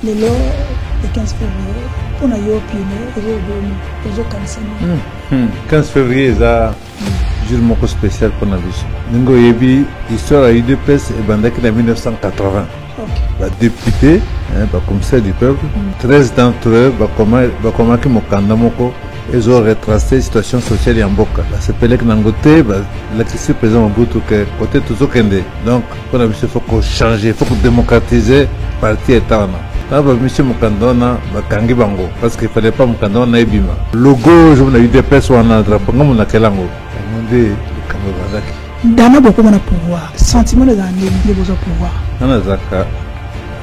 le 15 février, on a eu pionnier, et 15 février, ça. Jour moko spécial pour la vie. Ningo yebi histoire à UDPS et bandaki en 1980. La députée, commissaire du peuple, 13 d'entre eux, qui mokanda moko, ils ont retracé la situation sociale en Boka. C'est Pelek Nangote, l'exercice président Mobutu que côté tout ce qu'il donc pour la vie il faut qu'on change, il faut qu'on démocratise le parti état. Monsieur Mukandona, Kangi Bango, parce qu'il ne fallait pas Mukandona et Bima. Logo, je me dis UDPS ou un drapeau, on a quel angle? Dans beaucoup de pouvoir, sentiment de gagner, il besoin de pouvoir. On a Zaka,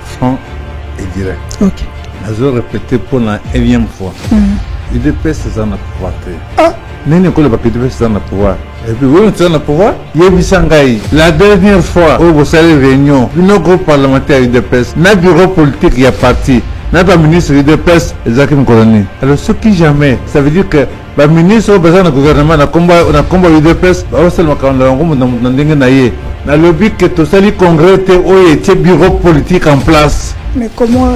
franc et direct. Ok. Je vais répéter pour la 1e fois. UDPS, c'est un pouvoir. Ah! N'est-ce pas que UDPS, c'est un pouvoir? Et puis, oui, c'est un pouvoir. Yebi Sangai, la dernière fois où vous allez réunion, nos groupes parlementaires UDPS, notre bureau politique y a parti. Notre ministre UDPS, Zakim Koloni. Alors, ce qui jamais, ça veut dire que le ministre au besoin du gouvernement, na combat UDPS, va seulement quand on a le but que tout ça, les congrès, était bureau politique en place. Mais comment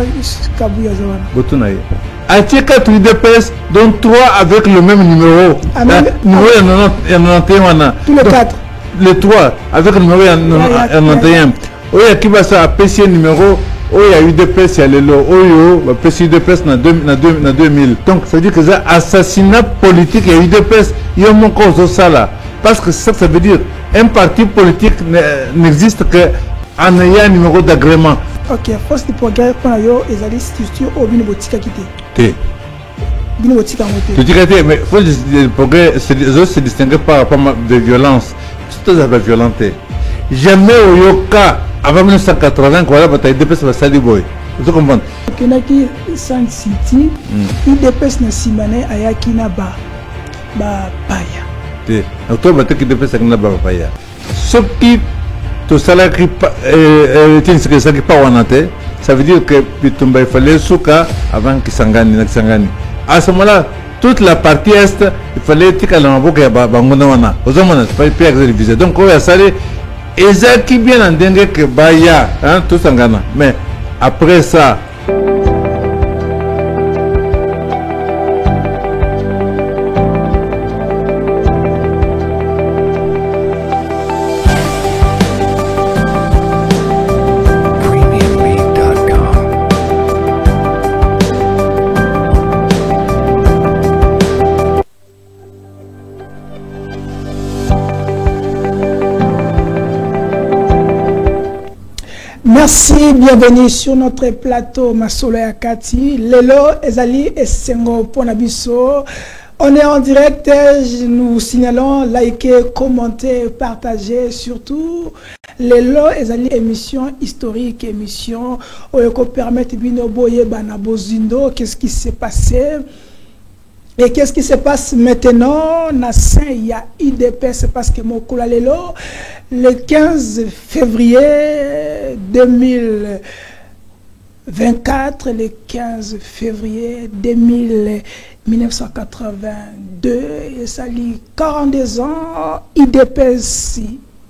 Kabouya Zawana? Botunaye. À 4 UDPS, dont 3 avec le même numéro. Numéro 91. Tous les 4. Les 3 avec le numéro 91. Oui, qui va ça PC numéro. Oui, il y a UDPS, il y a le Oyo, PC UDPS dans 2000. Donc, ça veut dire que c'est assassinat politique, il y a UDPS, il y a mon cause ça là. Parce que ça veut dire un parti politique n'existe qu'en ayant un numéro d'agrément. Ok, force du progrès, quand il y a des structures au Binobotika qui était. Binobotika tu dis que mais force du progrès se distinguer par rapport à de violence. C'est très violenté. Jamais au Yoka, avant 1980, quand on a été dépassé par Sali Boy. Vous comprenez? Kenaki San City, il dépasse na Simane Ayaki na ba paya. Octobre, tu dépasse na ba paya. Ce qui tout ça là qui pas wanate, ça veut dire que Pitumba il fallait souka avant qu'il s'engane. À ce moment-là, toute la partie est, il fallait que la maboka ya bangona wana. Aux hommes, c'est pas hyper révisé. Donc on va saler. Et ça qui bien en dingue que Baya, hein, tout s'engane. Mais après ça. Merci, bienvenue sur notre plateau Masolo Yakati. Lelo, Ezali et Sengo Ponabiso. On est en direct, nous signalons, likez, commentez, partagez, surtout. Lelo, Ezali, émission historique, émission où on permet de Binoboye Banabozindo, qu'est-ce qui s'est passé? Et qu'est-ce qui se passe maintenant? Il y a IDPS parce que mon Lelo, le 15 février 2024, le 15 février 1982, et ça lit 42 ans, IDPS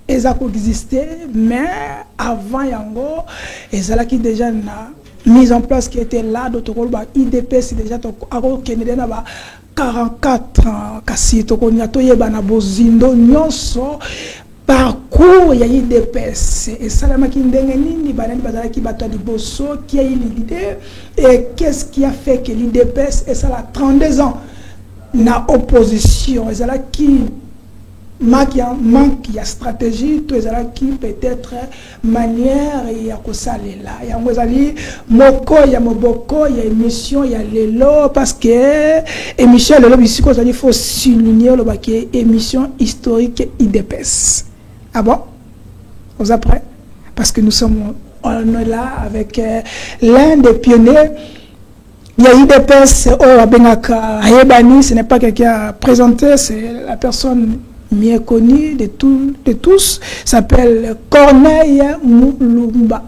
existait, mais avant Yango, et ça là qui déjà n'a mise en place qui était là, d'autres IDPS déjà 44 ans, kasi tokoniato yebana bozindo nyonso parcours ya IDPS et salama ki ndenge nini banani bazala ki bato liboso qui a eu l'idée et qu'est-ce qui a fait que l'IDPS et ça a 32 ans na opposition et ça là qui manque ya stratégie tout ça là qui peut-être manière ya kosalela ya ngozali moko ya moboko ya émission ya lelo parce que émission lelo bisiko il faut souligner le baké émission historique IDPS. Ah bon? Vous êtes prêts? Parce que nous sommes on est là avec l'un des pionniers. Il y a IDPS Benaka Ayebani, ce n'est pas quelqu'un à présenter, c'est la personne mieux connu de tous, s'appelle Corneille Moulumba.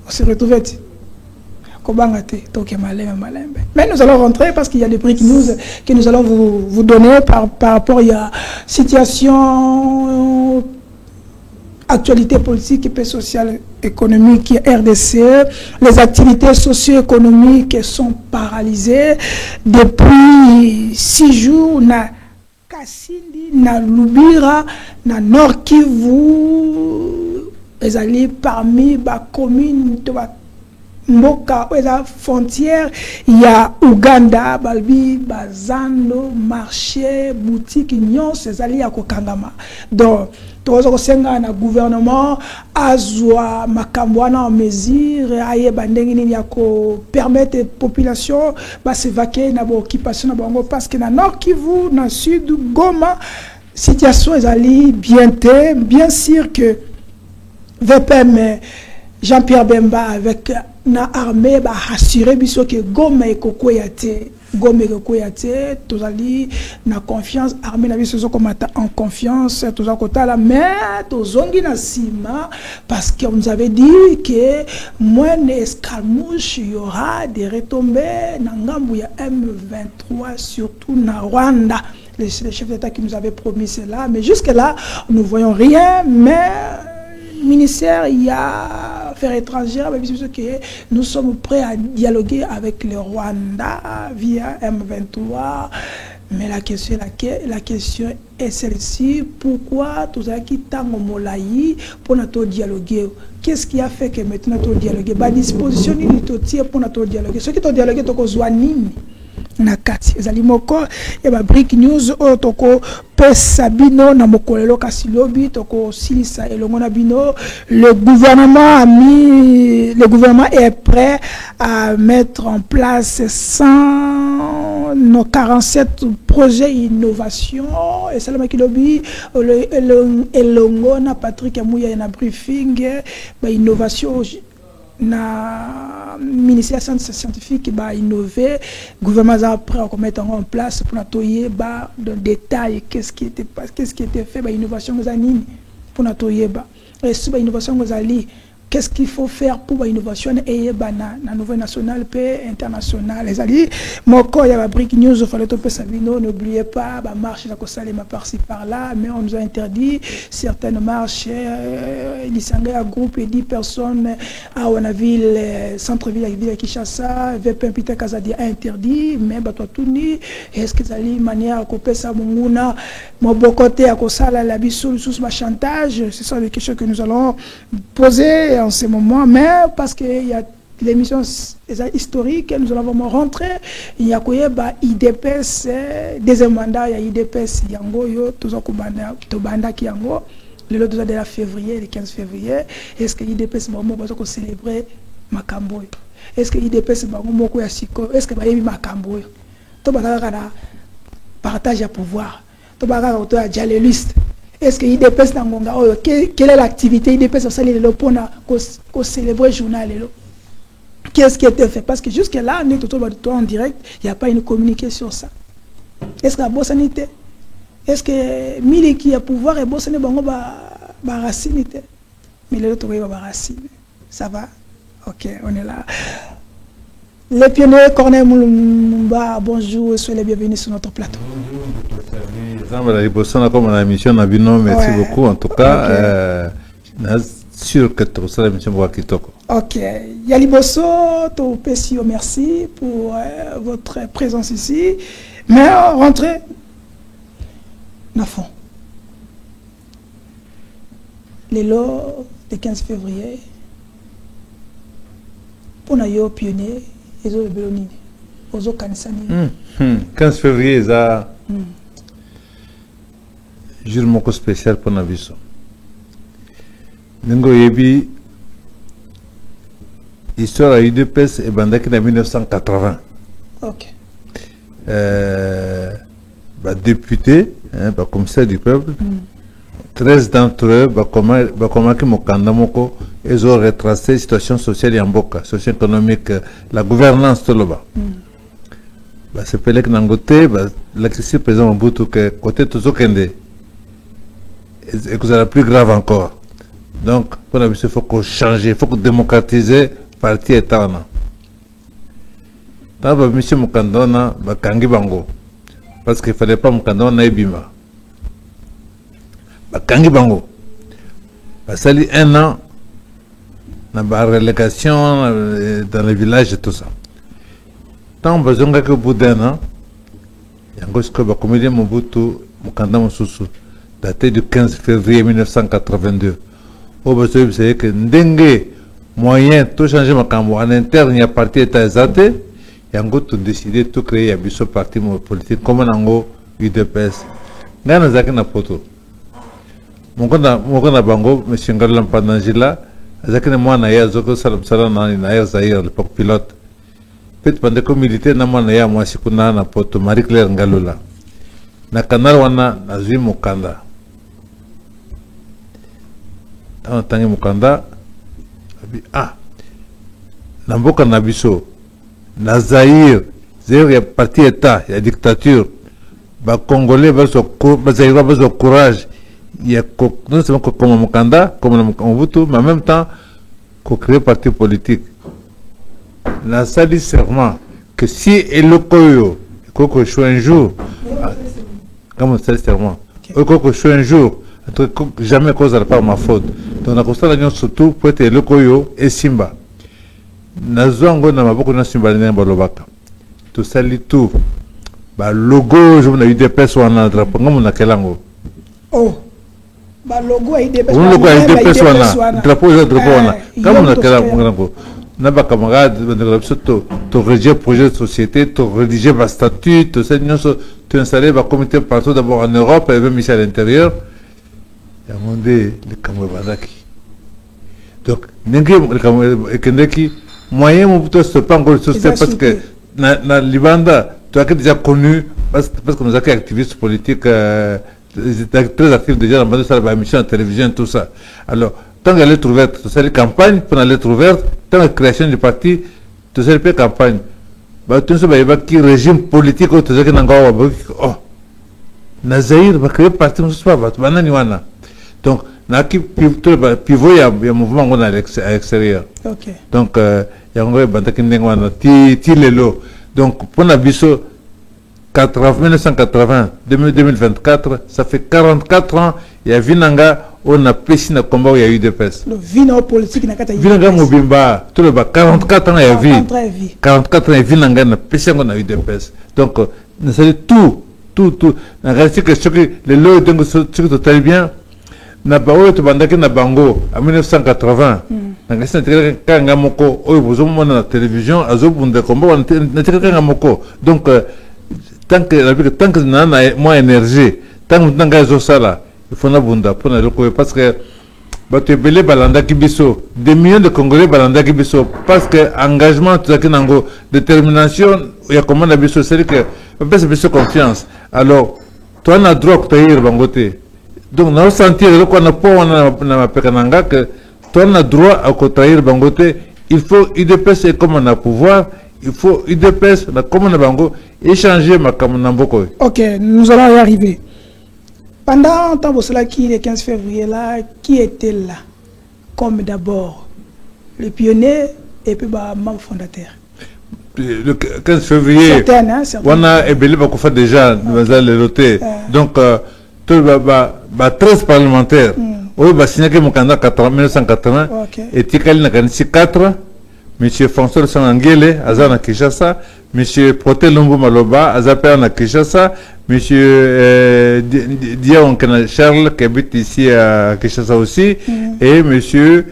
On s'est retrouvé. Mais nous allons rentrer parce qu'il y a des prix que nous allons vous donner par rapport à la situation actualité politique et sociale économique RDC, les activités socio-économiques sont paralysées depuis 6 jours. Na Kasindi, na Lubira, na Nord Kivu, ezali parmi ba commune de Mboka, la frontière, il y a Ouganda, Balbi, Bazando, marché, boutique, Nyon, ces alliés à Kokangama. Donc, le gouvernement Azwa Makambwana en mesure aye bandengini yako permettre population ba s'évacuer na occupation na bango parce que na Nord Kivu, na Sud Goma, situation est bien sûr que VPM Jean-Pierre Bemba avec na armée ba rassurer biso que Goma et Kokoyate tous ali na confiance armée na biso comme en confiance tous à côté la mais tous ongi na sima parce qu'on nous avait dit que moins escarmouche il y aura des retombées na ngambu ya M23 surtout na Rwanda. Les chefs d'État qui nous avaient promis cela, mais jusque là nous ne voyons rien. Mais ministère, il y a affaires étrangères, que nous sommes prêts à dialoguer avec le Rwanda via M23. Mais la question est celle-ci. Pourquoi tous qui tango molayi pour notre dialoguer? Qu'est-ce qui a fait que maintenant notre dialoguer? Ba disposition ni totie pour notre dialoguer. Ce qui to dialoguer to ko zwanini. Nakati ezali moko et ba break news otoko pesa bino na mokolelo kasilobi toko silisa elongo na bino. Le gouvernement est prêt à mettre en place 147 projets d'innovation et ça le kilobi elongo na Patrick Amouya na briefing ba innovation na ministère scientifique va innover, le gouvernement est prêt à mettre en place pour nettoyer dans le détail qu'est-ce qui était fait, l'innovation pour nettoyer et sur l'innovation qu'est-ce qu'il faut faire pour l'innovation et na niveau national et international. Les alliés, moko ya ba break news il fallait topé Sabino, n'oubliez pas ba marche la kosalema par-ci par-là, mais on nous a interdit certaines marches lisangé à groupe et 10 personnes à Wanaville centre-ville à ville Kinshasa, VP Peter Kazadi a interdit, mais ba toi tuni est-ce que zali manière ko pesa munguna mo bokoté à kosala la biso sous ma chantage, c'est ça les questions que nous allons poser en ce moment, mais parce qu'il y a l'émission historique, nous allons vraiment rentrer. Il y a IDPS, deuxième mandat, il y a IDPS, Yango, tout ça, Tobanda qui Yango, le lot de la février, le 15 février. Est-ce que IDPS va célébrer Makambo? Est-ce que IDPS va célébrer Est-ce que va célébrer Makambo? Tout le partage à pouvoir. Tout le monde a déjà les listes. Est-ce que IDPS Nangonga, quelle est l'activité IDPS pour célébrer le journal? Qu'est-ce qui a été fait? Parce que jusque-là, on est tout en direct, il n'y a pas une communication sur ça. Est-ce que la bossanité? Est-ce que Mili qui a pouvoir et bossané bango ba racinité? Mais les autres ba racine. Ça va? Ok, on est là. Les pionniers Corneille Moulumba, bonjour, soyez les bienvenus sur notre plateau. Merci beaucoup. En tout cas, sûr que tout ça, l'émission va kitoko. Ok. Yaliboso, to Pessio, merci pour votre présence ici. Mais rentrez. Nafon. Les lots du 15 février. Pour nous, pionniers, ils ont le Bélonini. Ils ont Kanisani. 15 février, ça. Jour moko spécial pour Nabiso. Nengo yebi histoire à UDPS et bandaki en 1980. Ok. Député, commissaire du peuple, 13 d'entre eux, ils ont retracé la situation sociale en Boka, socio-économique, la gouvernance de là-bas. C'est pour que Nangote, l'accès président Mobutu, que côté tout ce kende. Et que c'est la plus grave encore. Donc, pour la il faut qu'on change, il faut qu'on démocratise le parti état. Tant que M. Mukandona, Kangi Bango. Parce qu'il ne fallait pas Mukandona Ebima. Kangi Bango. Ça a 1 an, dans la relégation dans les villages et tout ça. Tant besoin que au bout d'1 an, il y a un comédien Mobutu, Mukanda Mosusu, daté du 15 février 1982. Au besoin, vous savez que Ndenge, moyen, tout changer ma cambo, en interne, il y a parti état exalté, il y a un décidé de tout créer, il y a un parti politique, comme un ango, UDPS. Il y a un poto. Mon bango, M. Ngalam Pandangila, Zakine Moana, Zoko Salam na Zahir, l'époque pilote. Peut-être pendant que militaire, Namana, moi, si kuna na poto, Marie-Claire Ngalula. Na canal wana, na Zui Mukanda. Dans Tangi Mukanda, na mboka na biso, na Zahir, Zahir, il y a parti état, il y a dictature. Ba Congolais, Zahir, besoin courage. Il y a non seulement comme Mukanda, comme Mobutu, mais en même temps, qu'on crée parti politique. La salle serment que si elle le koyo, qu'on choisit un jour, comme ça serment, qu'on choisit un jour, jamais cause à part ma faute. Donc la constatation surtout pour être le koyo et Simba. Nazongo n'a pas beaucoup de Simba dans Balobaka. Tout ça tout. Bah logo, je vous ai eu des personnes en drapeau, comme on a kelango. Oh. Ba logo a été drapeau comme on a kelango. N'a pas camarade, tu rédiger projet de société, tu rédiger ma statut, tu installer ma comité partout d'abord en Europe et même ici à l'intérieur. Il y a demandé le Kamwebandaki. Donc, le Kamwebandaki, moyen mon plutôt c'est pas encore social parce que dans Libanda, tu as déjà connu parce que nous avons activistes politiques très actifs déjà dans la mission de télévision tout ça. Alors, tant qu'elle est ouverte, tu sais les campagnes pour aller ouverte, tant la création du parti, tu sais les campagnes. Bah tu sais bah qui régime politique tu sais que n'engagera oh Nazaïr va créer parti on se pas bah banani wana. Donc na qui pivot il y a mouvement on à l'extérieur. OK. Donc il y a un gros banda qui n'engagera ti lelo. Donc pour la biso 1980 2024 ça fait 44 ans il y a Vinanga on a péché dans le combat où il y a eu des pèses. Le vino politique n'a pas été. Vinanga Mobimba, tout le bas, 44 ans il y a vu. 44 ans il y a Vinanga on a péché on a eu des pèses. Donc, c'est tout. La réalité que les lois de ce très bien. Na baoyo to bandaki na bango en 1980. Na ngasi na kanga moko oyo bozomo na télévision azobunda combat na kanga moko. Donc tant que na moi énergie, tant que nanga zo sala il faut n'abonder pour ne le parce que tu belé balanda kibiso des millions de Congolais balanda kibiso parce que engagement tout ça qui nango détermination il y a comment la biso c'est que parce que confiance alors toi na drogue taïr bangote donc na sentir le qu'on a pas na pekananga que toi na droit à trahir bangote il faut UDPS comme on a pouvoir il faut UDPS la comme on a bango échanger ma comme namboko. OK, nous allons y arriver. Pendant tant cela qui le 15 février là, qui était là comme d'abord le pionnier et puis membre fondateur. Le 15 février, on a ébélé beaucoup fait déjà le loté. Donc tout 13 parlementaires. Oui, bah signé que mon candidat 1980 et Tikali n'a gagné 4. Monsieur François Sangangele, Azar na Kinshasa, Monsieur Proté Lumbu Maloba, Azapé na Kinshasa, Monsieur Dion Charles qui habite ici à Kinshasa aussi, et Monsieur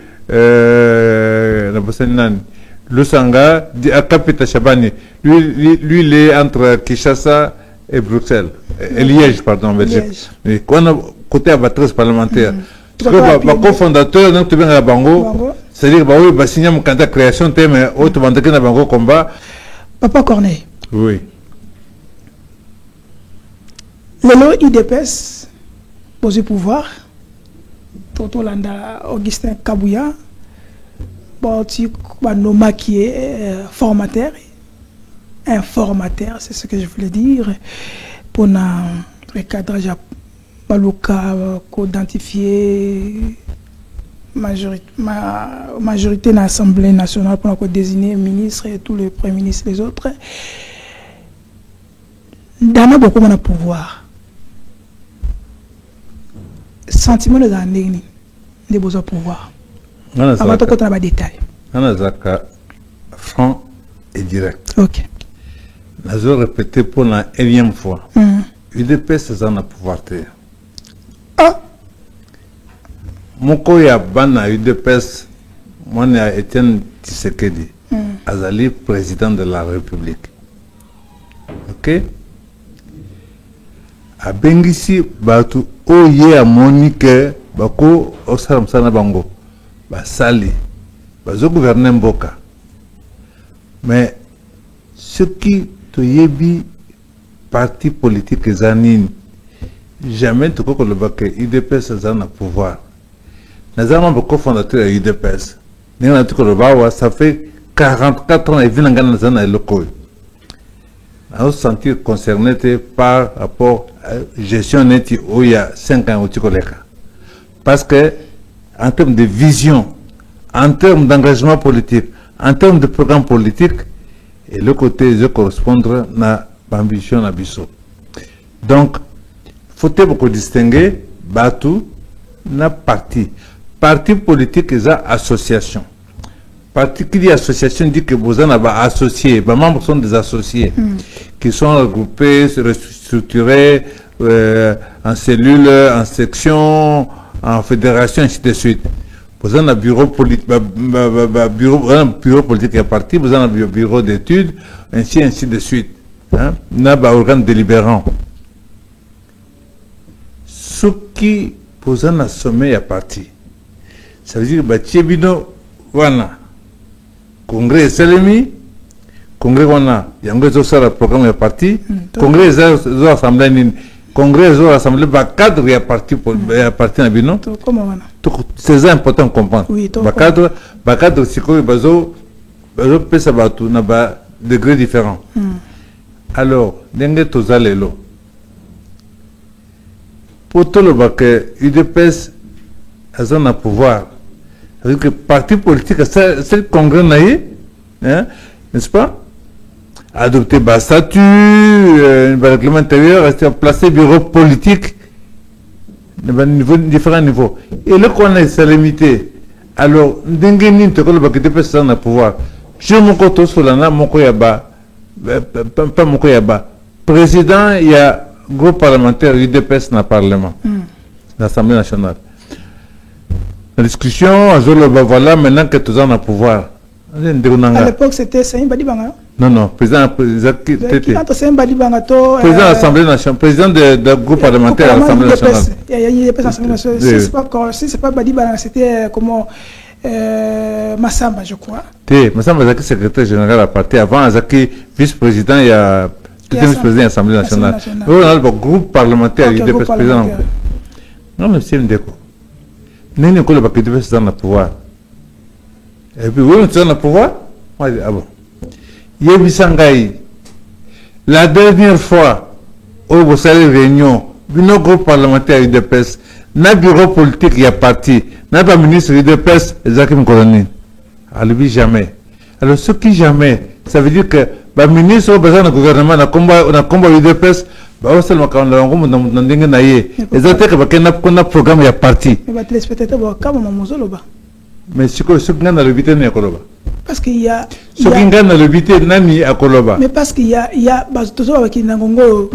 Lusanga Kapita Chabani. Lui, il est entre Kinshasa et Bruxelles, et Liège, pardon, en Belgique. Et quand on a côté à 13 parlementaires, le cofondateur, donc tu viens à Bango. C'est-à-dire que oui, signer mon candidat création thème autre bandaki na bango combat. Papa Corneille. Oui. Le IDPS posé pouvoir. Toto Landa Augustin Kabouya. Bon, Noma qui est formateur. Informateur, c'est ce que je voulais dire. Pour le cadrage Baluka, identifier majorité de l'Assemblée nationale pour désigner ministre et tous les premiers ministres les autres. Dans beaucoup de pouvoir. Sentiment de l'année, de besoin pouvoir. Avant de côté, on a des détails. On a franc et direct. Ok. Je vais répéter pour la énième fois. UDPS, c'est un pouvoir. Ah! Mon coya bana UDPS, moi, j'ai Étienne Tshisekedi, Azali, président de la République. Ok? A Bengisi, Batu, Oye, a Monique, Bako, Osaram Sana Bango, Basali, Bazo gouverner Mboka. Mais ce qui te yebi parti politique zanine, jamais tu crois que le bac UDPS a un pouvoir. Nous avons beaucoup fondateur de UDPS. Ça fait 44 ans et vient dans un local. On se sentir concerné par rapport à la gestion nette où il y a 5 ans au Tikoleka. Parce que, en termes de vision, en termes d'engagement politique, en termes de programme politique, et le côté de correspondre à l'ambition à Bissot. Donc, il faut beaucoup distinguer Batu na parti. Parti politique et association. Parti qui dit association dit que vous en avez associés, les membres sont des associés qui sont regroupés, structurés en cellules, en sections, en fédérations, ainsi de suite. Vous en avez bureau politique, bureau politique et parti, vous en avez bureau d'études, ainsi de suite. Hein? Vous avez organe délibérant. Ce qui vous en a sommet à parti. Ça veut dire que Tchébino, voilà. Congrès Selemi, Congrès wana, yango zo le programme ya parti, Congrès zo assemblée Congrès zo assemblée ba cadre ya parti pour ya parti na bino. Comment wana? C'est important de comprendre. Oui, ba cadre siko bazo pesa batu na ba degrés différents. Alors, ndenge tozalelo. Pour tout le bac UDPS a un pouvoir. C'est-à-dire que le parti politique, c'est le congrès hein, n'est-ce pas? Adopter un statut, un règlement intérieur, placer bureau politique, différents niveaux. Et là qu'on a sa limité. Alors, n'engagez pas le bac UDPS dans le pouvoir. Je mon côté sur la mon koyaba, pas mon koyaba. Président, il y a groupe parlementaire UDPS dans le Parlement, l'Assemblée nationale. La discussion, voilà, maintenant que tous en a pouvoir. À l'époque, c'était Saïm Badibanga. Non, président de l'Assemblée nationale, président de groupe parlementaire à l'Assemblée nationale. Si c'est pas Badibanga, c'était comment Massamba, je crois. Massamba est secrétaire général à parti. Avant, Zaki, vice-président, il y a vice-président de l'Assemblée nationale. On a le groupe parlementaire, il y a des présidents. Non, mais c'est une déco. Nous ne pouvons pas dans le pouvoir. Et puis, vous êtes dans le pouvoir? Moi, je dis, ah bon. Yebisangaï, la dernière fois où vous avez réunion, nos groupes parlementaires UDPS, n'a bureau politique, il y a parti, n'a pas ministre UDPS, Zakim Koloni. Alors, jamais. Alors, ce qui jamais, ça veut dire que le ministre au besoin du gouvernement, on a combat UDPS, bah seulement quand on a un dingue naïe et ça fait que a programme il y a parti mais ce que gagne le vité n'est koloba parce qu'il y a ce qui gagne le vité nani à koloba mais parce qu'il y a toujours avec une ngongo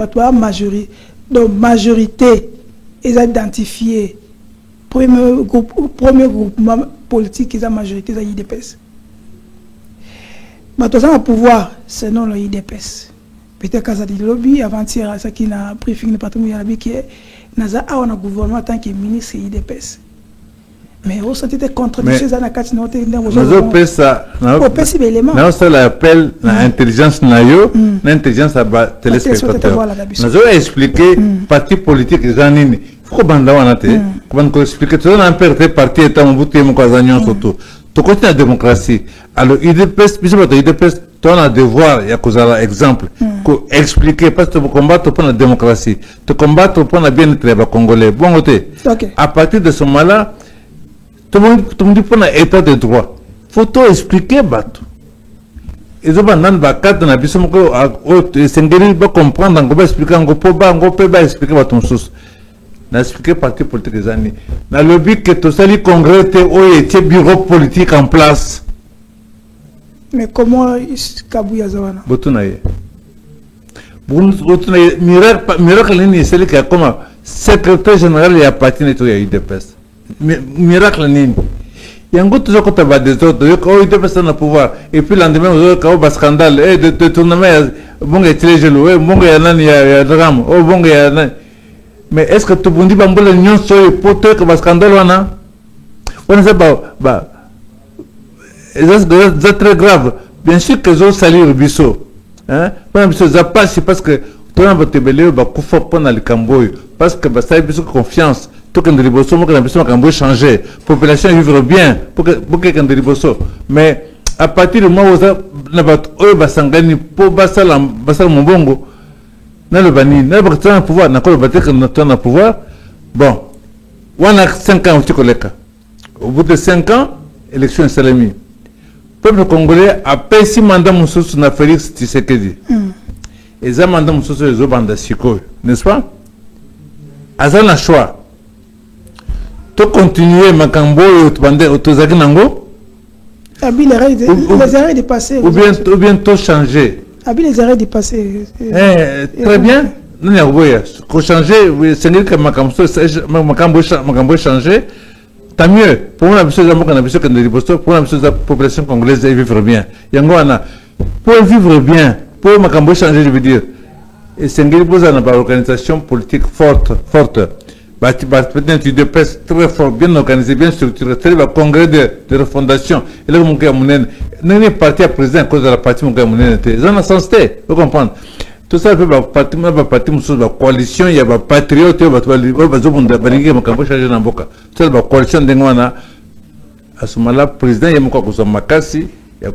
majorité ils ont identifié premier groupement politique ils ont majorité ils ont IDPS mais tous en pouvoir c'est non le IDPS. Peut-être qu'à Zadi Lobby, avant-hier, ça qui n'a briefing, le patron de Yarabi, qui est Naza a un gouvernement en tant que ministre IDPS. Mais au sens de contradiction, ça n'a qu'à se noter dans vos choses. Non, ça l'appelle l'intelligence nayo, l'intelligence à téléspectateur. Nous avons expliqué parti politique et zanini. Faut qu'on bande là, comment qu'on explique tout ça, on perd parti et on boutique mon casagnon surtout. Tout côté la démocratie. Alors IDPS, puis c'est pas IDPS. Tu as un devoir, il y a un exemple, expliquer, parce que tu combattes pour la démocratie, tu combattes pour la bien-être des Congolais. Bon, à partir de ce moment-là, tout le monde dit pour l'état de droit. Il faut tout expliquer, Batou. Et ça, dans le cadre de la vie, c'est comprendre, on va expliquer, on va expliquer votre source. n'a expliqué parti politique des années. Dans le but que tout ça, les congrès était bureau politique en place. Mais comment Kabouya Zawana? Botunaye. Miracle, c'est celui qui a comme secrétaire général et appartient à l'UDPS. Miracle, il y a un peu toujours quand des autres, il y a personne à pouvoir. Et puis le lendemain, il y a un scandale, et de tournement, bon, il y a des gens, bon, il y a un drame, bon, il y a un. Mais est-ce que tout le monde dit que l'union soit pour que le scandale, on sait pas, c'est très grave. Bien sûr que je salue le Bissot. Hein? C'est parce que tout le monde va te belé, va couper pendant le Cambodge. Parce que ça a besoin de confiance. Tout le monde a besoin de Cambodge changer. La population vivre bien. Pour que le mais à partir du moment où on va s'engager pour passer mon bongo, dans le bani, dans le pouvoir, dans le pouvoir, bon, on a 5 ans au bout de 5 ans, élection est salamée. Le peuple congolais a payé 6 mandats sur Félix Tshisekedi. Et ça mandat sur les autres Siko, n'est-ce pas? Azan a choix. Tu continuer Makambo et Otozaki Nango? Les arrêts dépassés. Ou bien tu changer. Les arrêts dépassés. Très bien. Nous avons changé. C'est que Makambo changer. Tant mieux. Pour la population congolaise de vivre bien. Pour vivre bien, pour Makambo changer, je veux dire. Et c'est une organisation politique forte. Peut-être une UDPS très fort, bien organisée, bien structurée. C'est le congrès de refondation. Et là, mon gars, nous sommes partis à président à cause de la partie mon gars, ils ont sens, vous comprenez. Tout ça, il y a une coalition, il y a des patriotes, il y a une coalition de à ce moment-là, le président, il y a un Makassi, il y a un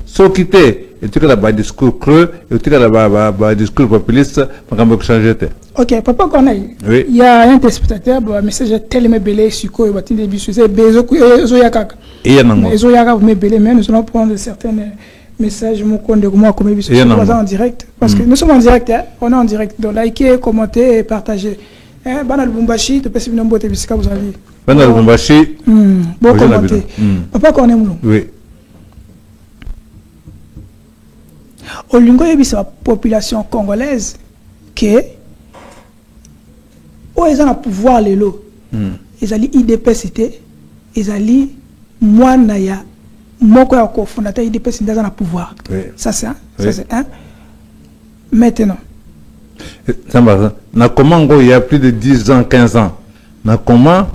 sauf quitter, et tu as un discours creux, et tu as un discours populiste, il y a changer. Ok, papa Corneille, oui. Il y a un téléspectateur, un message tellement belé sur quoi il va te dire, c'est Bezoyaka. Et Bezoyaka, mais belé, mais nous allons prendre certains messages, mon compte de moi, comme ils sont en direct. Parce que nous sommes en direct, hein? On est en direct. Donc, likez, commentez et partagez. Banal Bumbashi, tu peux suivre nos boîtes et biscuits, vous allez. Banal Bumbashi. Bon commenter. Papa Corneille Moulon. Oui. Au Lungo, il y a la population congolaise qui est. Oh, ils ont le pouvoir, les lots. Ils ont l'IDPS, ils ont moi, Naya, moi, cofondateur IDPS, ils ont le pouvoir. Ça, c'est un. Maintenant. Il y a plus de 10 ans, 15 ans. Comment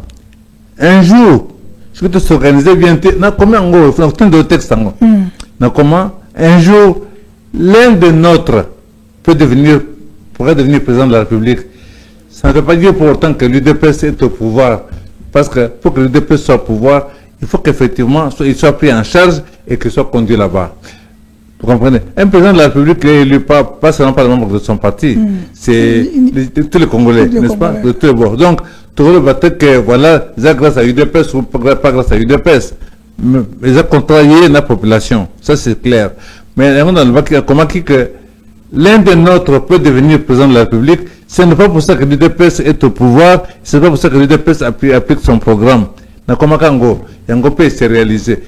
un jour, je vais s'organiser bien. Comment un jour, l'un de nôtres pourrait devenir président de la République. Ça ne veut pas dire pour autant que l'UDPS est au pouvoir. Parce que pour que l'UDPS soit au pouvoir, il faut qu'effectivement il soit pris en charge et qu'il soit conduit là-bas. Vous comprenez? Un président de la République est élu pas seulement par les membres de son parti, c'est tous les Congolais, n'est-ce pas? De tous les bords. Donc, tout le monde va dire que voilà, c'est grâce à l'UDPS ou pas grâce à l'UDPS. Ils ont contrarié la population. Ça, c'est clair. Mais comment que l'un de nôtres peut devenir président de la République, ce n'est pas pour ça que l'UDPS est au pouvoir, ce n'est pas pour ça que l'UDPS applique son programme. Comment Yango peut se réaliser.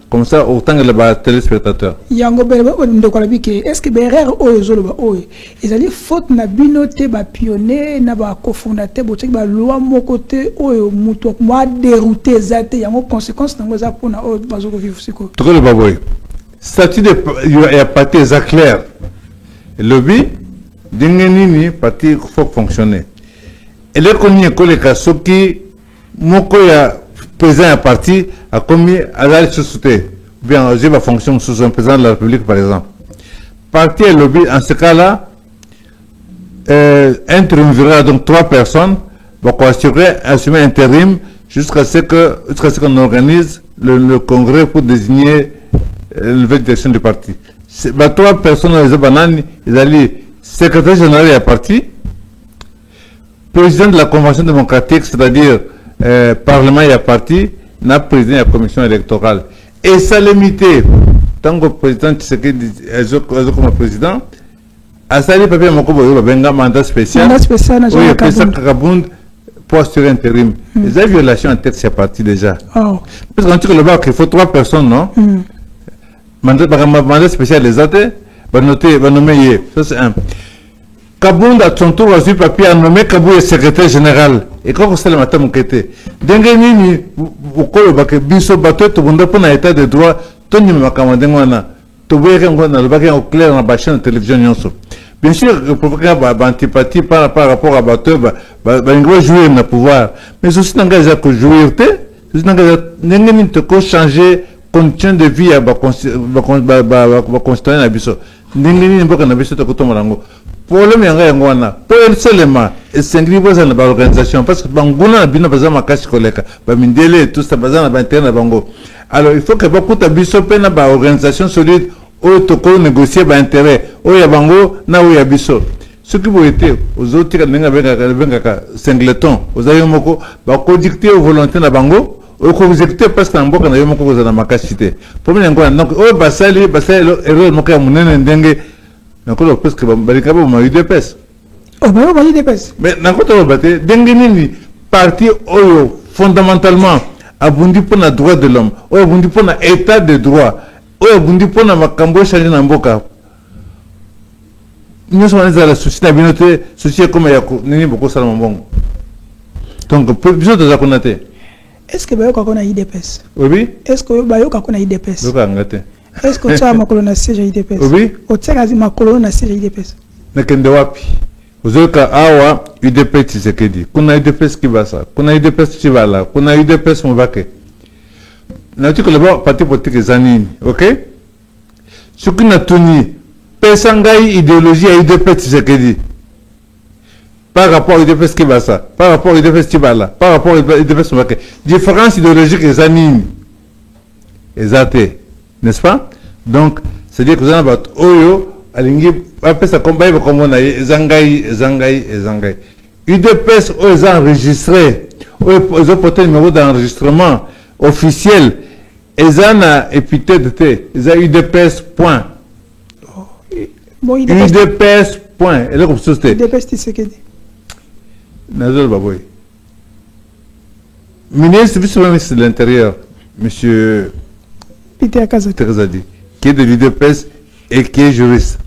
Comme ça, autant que les téléspectateurs. Est-ce que Berer ils allaient faute na binoté ba pionnier na ba cofondateur ba loi mon côté muto moi dérouté zate yango conséquences nango za pour na bazoko vivre siko. Tout le baboy. Statut de il y a parti clair. Le but d'ingénierie parti faut fonctionner. Et le connu école kasoki moko ya président du parti a commis à la société. Bien, j'ai ma fonction sous un président de la République, par exemple. Parti et lobby, en ce cas-là, interviendra donc 3 personnes pour assumer intérim jusqu'à ce qu'on organise le congrès pour désigner la nouvelle direction du parti. 3 personnes, ils allaient secrétaire général du parti, président de la Convention démocratique, c'est-à-dire Parlement et parti, n'a président de la commission électorale. Et ça limité, tant que le président Tshisekedi comme président, asali papier moko boyo benga mandat spécial na oui pesa Kabund poste sur intérim les violations en tête c'est parti déjà parce qu'on dit que le bac il faut 3 personnes non mandat spécial les autres va noter va nommer ça c'est un Kabund à son tour a reçu papier à nommer Kabou est secrétaire général et quand c'est le matin mon kété dengue nini ukolo baké biso bateau to bunda pona état de droit toni makamande ngwana to boyeke ngwana le baké au clair na chaîne de télévision nyonso bien sûr provoquer antipathie par rapport à bateau ba jouer na pouvoir mais aussi n'engage que jouer te aussi n'engage dengue nini to ko changer condition de vie ba constituer na biso dengue nini mboka na biso to ko tomorango problème yanga yangwana pour seulement et singli boza na organisation parce que banguna na bino baza makasi koleka ba mindele tout ça baza na ba interne na bango alors il faut que ba kuta biso pe na ba organisation solide o to ko négocier ba intérêt o ya bango na o ya biso ce qui vous était aux autres benga singleton aux ayo moko ba ko dicter aux volontés na bango o ko exécuter parce que mboka na yo moko ko za na makasi te problème yangwana donc o basali erreur moko ya munene ndenge nakolo parce que balika ba ma UDPS ba UDPS mais nakolo baté dengenini parti oyo fondamentalement abundi pour na droit de l'homme oyo abundi pour na état de droit oyo abundi pour na makambo changer na mboka nous sommes dans la société na binote société comme ya nini boko sala mbongo donc besoin de zakonate est-ce que bayo kakona UDPS oui est-ce que bayo kakona UDPS loka ngate est-ce que tu as ma colonne siège IDPS oui o tsaka ma colonne siège IDPS na kende wapi uzoka awa UDP Tshisekedi kuna UDPS Kibasa kuna UDPS Chivala kuna UDPS Mubake na tu que le parti politique zanini OK sukuna tuni pesa ngai idéologie ya UDP Tshisekedi par rapport à UDPS Kibasa par rapport à UDPS Chivala par rapport à UDPS Mubake différence idéologique zanini ezate n'est-ce pas? Donc, c'est-à-dire que vous avez votre oyo, alingi, après ça, comme on a zangai. UDPS, ils ont enregistré, ils ont porté le numéro d'enregistrement officiel, ils ont épithète, ils ont UDPS point. UDPS point. Et là, comme ça, c'était. UDPS Tshisekedi. Nazol Baboy. Vice-ministre de l'Intérieur, monsieur Peter Kazadi, qui est de l'UDPS et qui est juriste.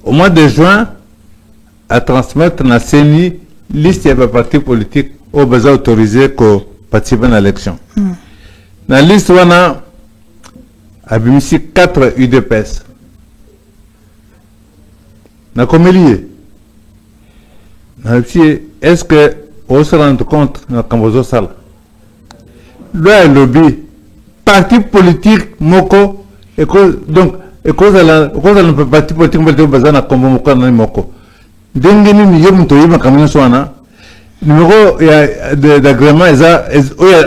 Au mois de juin, à transmettre dans la CENI liste des partis politiques au besoin autorisé pour participer à l'élection. Dans la liste, on a abimisi 4 UDPS. Dans combien est-ce que on se rend compte dans le Cambozo Sala? Le lobby parti politique moko donc le parti politique bazana kombo moko na moko dengeni ni yemu to yima kamina swana numéro d'agrément eza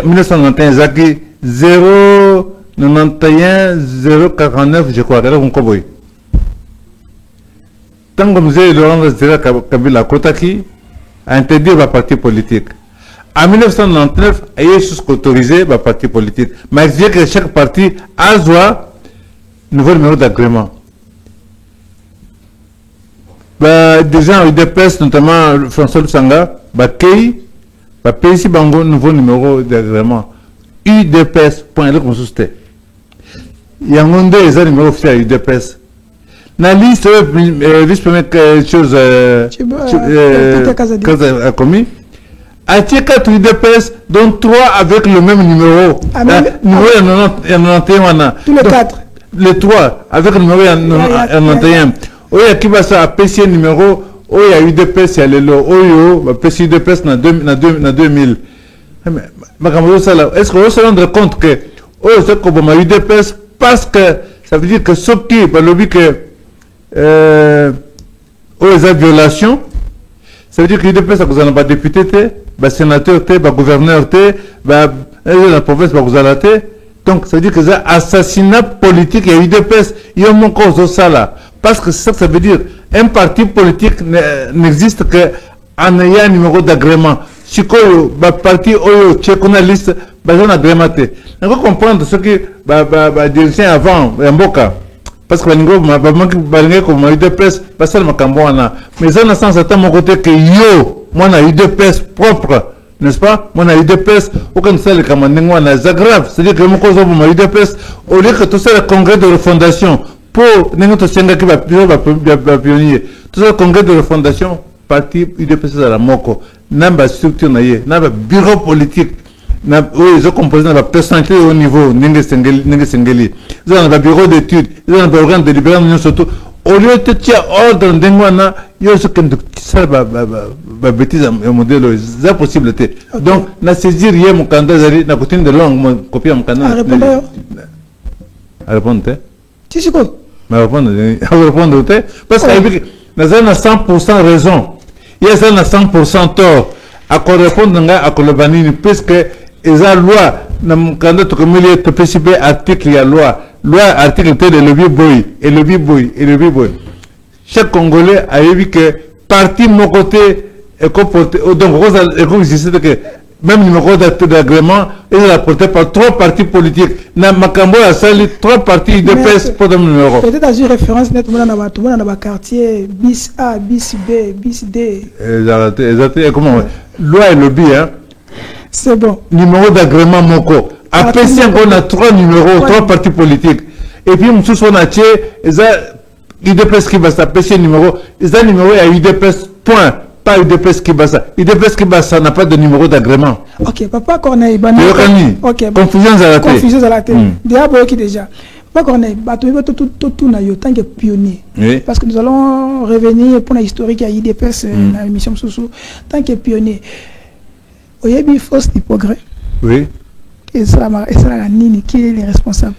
1991 ezaki 091 049 je crois kala konko boy tango mzee Laurent Kabila Kotaki a interdit le parti politique. En 1999, il y a autorisé le parti politique. Mais il dit que chaque parti a un nouveau numéro d'agrément. Des gens UDPS, notamment François Lusanga, il ici un nouveau numéro d'agrément. UDPS, point, là, comme ça, c'était. Il y a un numéro officiel UDPS. Dans la liste, vice-premier chose, a commis. À 4 UDPS, dont 3 avec le même numéro. Numéro 91. Tous les 4. Les 3 avec le numéro 91. Oui, il y a ça PC numéro. Oui, il y a UDPS, il y a le lot. Oui, PC UDPS dans 2000. Est-ce qu'on se rendre compte que c'est comme UDPS parce que ça veut dire que ce qui est lobby que les violations, ça veut dire que l'UDPS, ça vous en a pas député, sénateur, gouverneur, la province, donc ça veut dire que c'est assassinat politique et l'UDPS, il y a mon cause ça là. Parce que ça veut dire un parti politique n'existe qu'en ayant un numéro d'agrément. Si le parti oyo check na liste besoin d'agrémenter. On va comprendre ce que dirigeants avant Mboka parce que balingo comme UDPS parce que makambo wana mais ça n'a sens à mon côté que yo moi na UDPS propre, n'est-ce pas? Moi na UDPS aucun seul kamandingo wana c'est grave, c'est-à-dire que mon cause pour UDPS au lieu que tout ça le congrès de refondation pour n'importe senga qui va pionnier tout ça le congrès de refondation parti UDPS à la moko namba structure na ye namba bureau politique na ils ont composé la personnalité au niveau ninge sengeli ils ont un bureau d'études ils ont un organe délibérant surtout au lieu de tirer ordre d'engwana yo ce que ça ba bêtise un modèle c'est possibilité donc na saisir hier mon candidat zali na côté de langue copie mon candidat à répondre tu sais quoi mais répondre parce que nous avons 100% raison il y a 100% tort à correspondre à Kolobanini puisque ils ont loi na mukanda to komili to PCB article ya loi article de lobby boy chaque Congolais a vu que parti mon côté est comporté donc il existe que même numéro d'agrément est apporté par 3 partis politiques na makambo ya sali 3 partis de PS pour le numéro peut-être à une référence nettement dans le quartier bis A bis B bis D exactement comment loi et lobby hein c'est bon numéro d'agrément moko APC on a 3 numéros 3 partis politiques et puis nous sommes à Tché UDPS qui va s'appeler numéro les numéro à UDPS point pas UDPS qui basa. UDPS qui basa n'a pas de numéro d'agrément. Ok, papa Corneille, ok. Confusion à la tête. Confusion à la tête. Déjà. Papa Corneille, tout na yo tant que pionnier. Oui. Parce que nous allons revenir pour l'historique à UDPS dans l'émission Soussou tant que pionnier. Oyebi force du progrès. Oui. Et ça la nini qui est le responsable.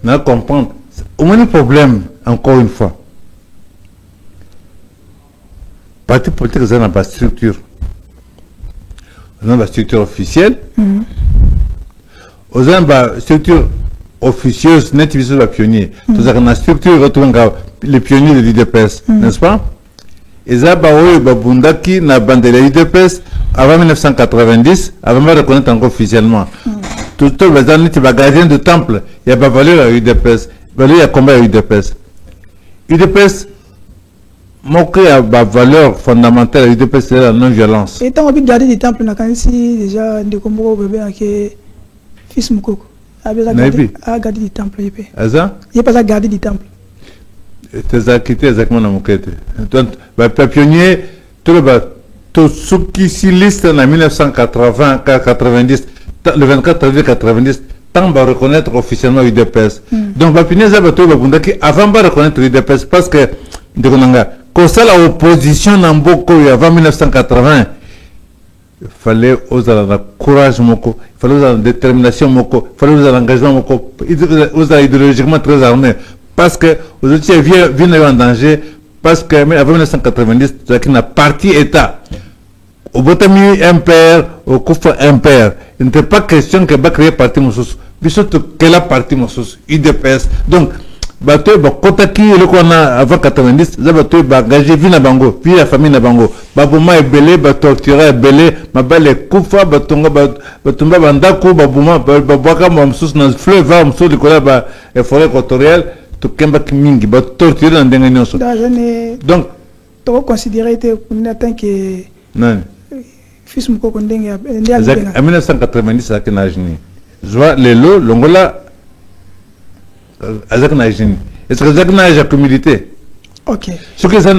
Na comprendre. Au moins le problème encore une fois. Parti politique, c'est une structure. Une structure officielle. Aux une structure officieuse, n'est pas le pionnier. Tout ça, une structure, les pionniers de l'UDPS, n'est-ce pas? Et ça, Bundaki n'a bandé l'UDPS avant 1990, avant de reconnaître encore officiellement. Tout le temps, il y a gardien de temple, il y a pas valeur à l'UDPS. Il y a combien à l'UDPS? UDPS, montrer à la valeur fondamentale de l'UDPS, c'est la non-violence. Et tant que garder des temples, on a déjà des combos bébés qui fils Moukoko. A gardé des temples. Il n'y a pas à garder des temples. Tu as quitté exactement dans mon quête. Donc, le pionnier, tout ce qui s'y liste en 1980-90, le 24 avril 90, tant va reconnaître officiellement l'UDPS. Donc, le pionnier, avant de reconnaître l'UDPS, parce que, quand ça l'opposition dans beaucoup avant 1980, il fallait oser le courage, il fallait oser la détermination, il fallait oser l'engagement, oser idéologiquement très armé. Parce que vous étiez viennent en danger, parce que avant 1990, c'est un parti État. Au Botami impère, au Koufa impère. Il n'était pas question que va créer parti Moussous. Mais surtout, quelle parti Moussous, UDPS. Donc, bateau kotaki le qu'on a avant 90 ça bateau bagagé vie na bango vie la famille na bango babuma ebele ba torturer ebele mabale kufa batonga batumba bandako babuma babwaka msus na fleuve msus de kola ba forêt équatoriale to kemba mingi ba torturer na ndenga nyonso donc to considérer te n'atteint que non fils moko ndenga en 1990 ça que na jini joie lelo longola avec la hygiène. Est-ce que c'est la communauté? Ok. Ce que c'est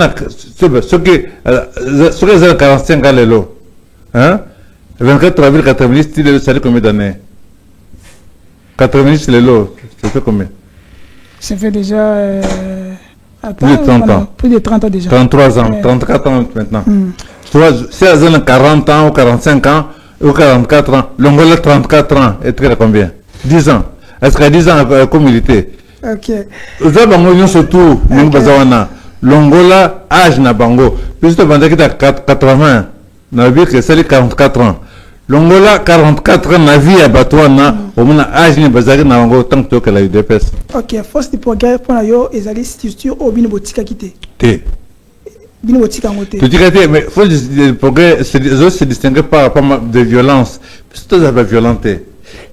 45 ans, le lot. Hein? 24 avril 90, ça fait combien d'années? 90, le lot, ça fait combien? Ça fait déjà. Plus de 30 ans. Plus de 30 ans déjà. 33 ans, 34 ans maintenant. Si elle a 40 ans ou 45 ans ou 44 ans, l'Angola 34 ans, et très combien? 10 ans. Est-ce qu'à 10 ans, la communauté? Ok. Vous avez surtout, l'Angola, âge na bango. Puisque pendant que tu as 80, na vie que c'est 44 ans. L'Angola, 44 ans, na vie à Batouana, au moins âge ni bazari na bango, tant que tu as la UDPS. Ok, force du progrès pour la yo, et les structures au binobotika quitté. T. Binobotika ngoté. Tu dis que mais faut le progrès se distinguer par rapport de violence. Puisque tu as violenté.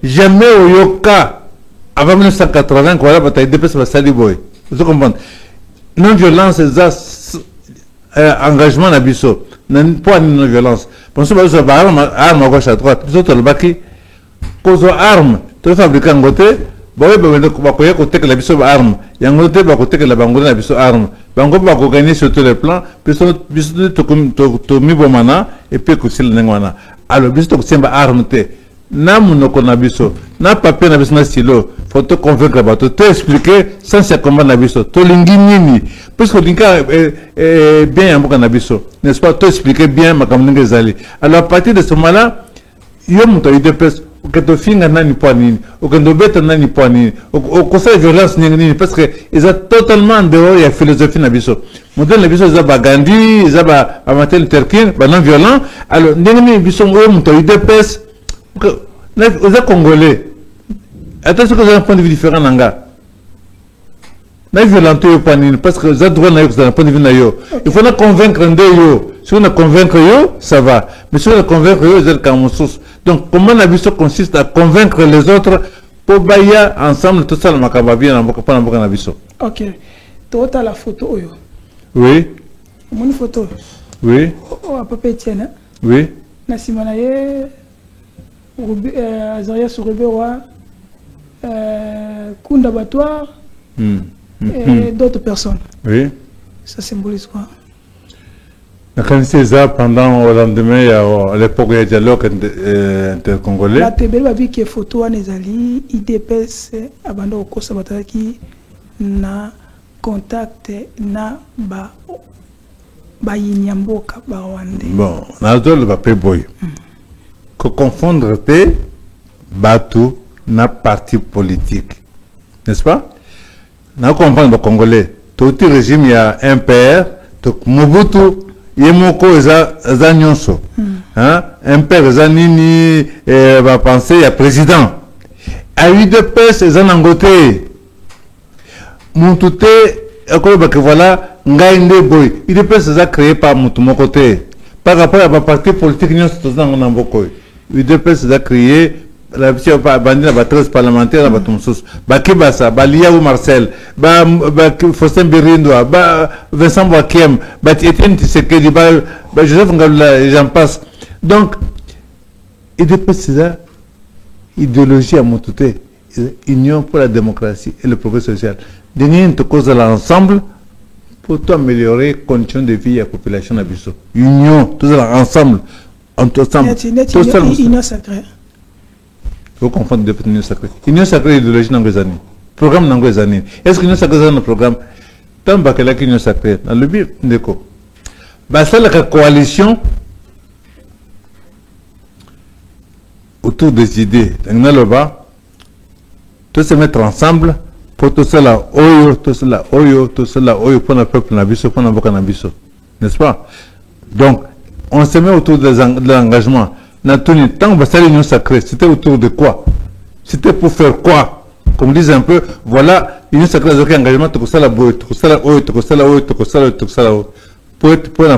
Jamais au yoka. avant 1980, quoi, la bataille DPS va salir boy. Vous comprenez? Non-violence, c'est engagement d'abisso. Pas non-violence. Pensez que vous avez arme à gauche à droite. Vous avez le baki. Cause arme, tu fabriques un côté. Boy, bakoya côté que la biso arme. Yangote bakote que la bangola la biso arme. Bango bako gagner sur tous les plans. Biso to mi bomana et puis que le nengwana. Alors biso to semba arme te. Na munoko na biso. Na papier na biso na stylo. Faut te convaincre bato. Te expliquer sans se combattre na biso. To lingi nini. Parce que linga bien yamboka na biso. N'est-ce pas? Te expliquer bien ma kamunenge zali. Alors à partir de ce moment-là, yo muto idepes. Que tu fingas nani poani, ou que tu bêtes nani poani, ou que ça violence nini, parce que ils ont totalement en dehors de la philosophie nabiso. Modèle nabiso ils ont Gandhi, ils ont Amatel Terkin, non violent. Alors nini biso ngoye muto idepes, ils ont congolais. Attention que j'ai un point de vue différent nanga. Na violento yo poani, parce que ils ont droit na yo, un point de vue na yo. Il faut na convaincre yo. Si on a convaincre yo, ça va. Mais si on a convaincre yo, ils ont le camouflage. Donc, comment la vie consiste à convaincre les autres pour bailler ensemble tout ça, le macababien, la boca, pas la boca, la vie. Ok. Tu as la photo, oyo. Oui. Mon photo. Oui. Oh, à Papa Etienne. Oui. Nassimanaye, Azaria Sourébéroa, Kunda Batoire, et d'autres personnes. Oui. Ça symbolise quoi? Quand c'est ça, pendant au lendemain, à l'époque, il y a un dialogue intercongolais. La TBL a vu que photo en Ezali, IDPS, abandon au Kosa Bataki, na contact, na ba yinyamboka, ba wande. Bon, on a le papier boy. Que confondre te, batou, na parti politique. N'est-ce pas? On comprend le Congolais. Tout le régime, il y a un père, Mobutu. Yemoko eza nyonso. Un père eza nini va penser à président. À UDPS eza nangote. Muntute akoloba que voilà ngainde boy. UDPS eza créé par mutu mokote. Par rapport à la parti politique nyonso toza ngamboko. UDPS eza créé la petite bandit la 13 parlementaire la batumsus. Ba Kibasa, ba Liaou Marcel, ba Faustin Berindo, ba Vincent Boakiem, ba Etienne Tshisekedi, ba Joseph Ngaloula et j'en passe. Donc IDPS c'est ça idéologie à Moutouté, Union pour la démocratie et le progrès social. Dernier une cause de l'ensemble pour améliorer les conditions de vie à la population d'Abisso. Union, tout ça ensemble. Union sacrée. Vous confondez deux unions sacrées. Union sacrée idéologie dans les années. Programme dans les années. Est-ce que l'union sacrée est un programme? Tant que la union sacrée, dans le but de quoi? C'est la coalition autour des idées. Dans le bas, tout se mettre ensemble pour tout cela, tout cela, pour le peuple nabiso, pour le peuple nabiso. N'est-ce pas? Donc, on se met autour de l'engagement. Tant que c'est l'union sacrée, c'était autour de quoi? C'était pour faire quoi? Comme disait un peu, voilà, l'union sacrée a un engagement, tout ça la pour la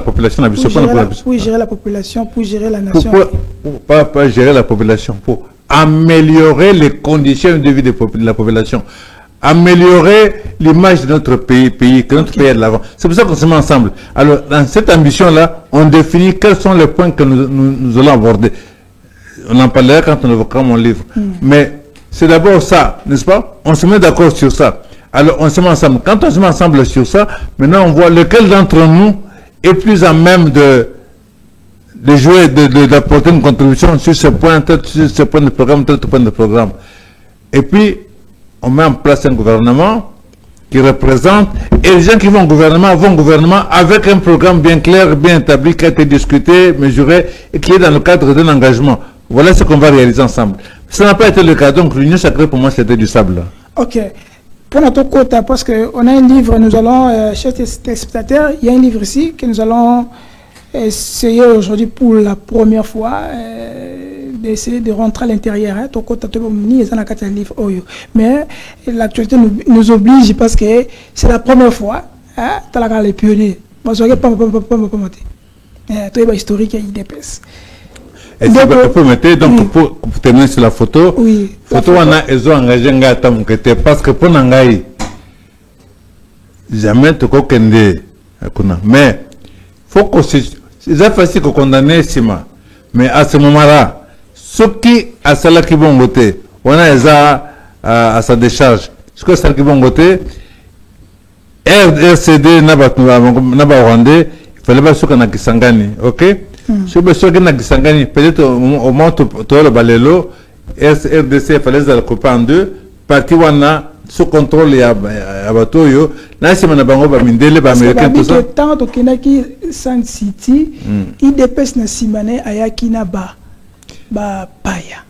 population, pour gérer la population, pour gérer la nation. Pas gérer la population, pour améliorer les conditions de vie de la population. Améliorer l'image de notre pays, que notre pays est de l'avant. C'est pour ça qu'on se met ensemble. Alors, dans cette ambition-là, on définit quels sont les points que nous allons aborder. On en parlera quand on évoquera mon livre. Mais c'est d'abord ça, n'est-ce pas? On se met d'accord sur ça. Alors, on se met ensemble. Quand on se met ensemble sur ça, maintenant, on voit lequel d'entre nous est plus à même de jouer, d'apporter une contribution sur ce point de programme, tel point de programme. Et puis, on met en place un gouvernement qui représente, et les gens qui vont au gouvernement avec un programme bien clair, bien établi, qui a été discuté, mesuré, et qui est dans le cadre d'un engagement. Voilà ce qu'on va réaliser ensemble. Ça n'a pas été le cas, donc l'union sacrée pour moi c'était du sable. Ok. Pour notre côté, parce qu'on a un livre, nous allons, chers téléspectateurs, il y a un livre ici que nous allons essayer aujourd'hui pour la première fois d'essayer de rentrer à l'intérieur. Mais l'actualité nous oblige parce que c'est la première fois. Tu as les pionniers. Tu as historique et IDPS. Et si vous permettez, donc pour terminer sur la photo, photo on a ils ont engagé un gars parce que pour Nangaï, jamais tu connais. Mais faut que c'est facile de condamner Sima. Mais à ce moment-là, ceux qui à cela qui vont voter, on a à sa décharge. Ce que ceux qui vont voter, RCD n'a pas Rwandais, il fallait pas ce qu'on a qui s'engane, ok? Si vous avez un Kisangani, peut-être au moment où le balélo, RDC, il fallait le couper en deux, parti wana sous contrôle et abatoyo, là c'est mon bango bamindele américain tout ça. Tant que kenaki San City, il dépêche na simane ayaki na ba paya.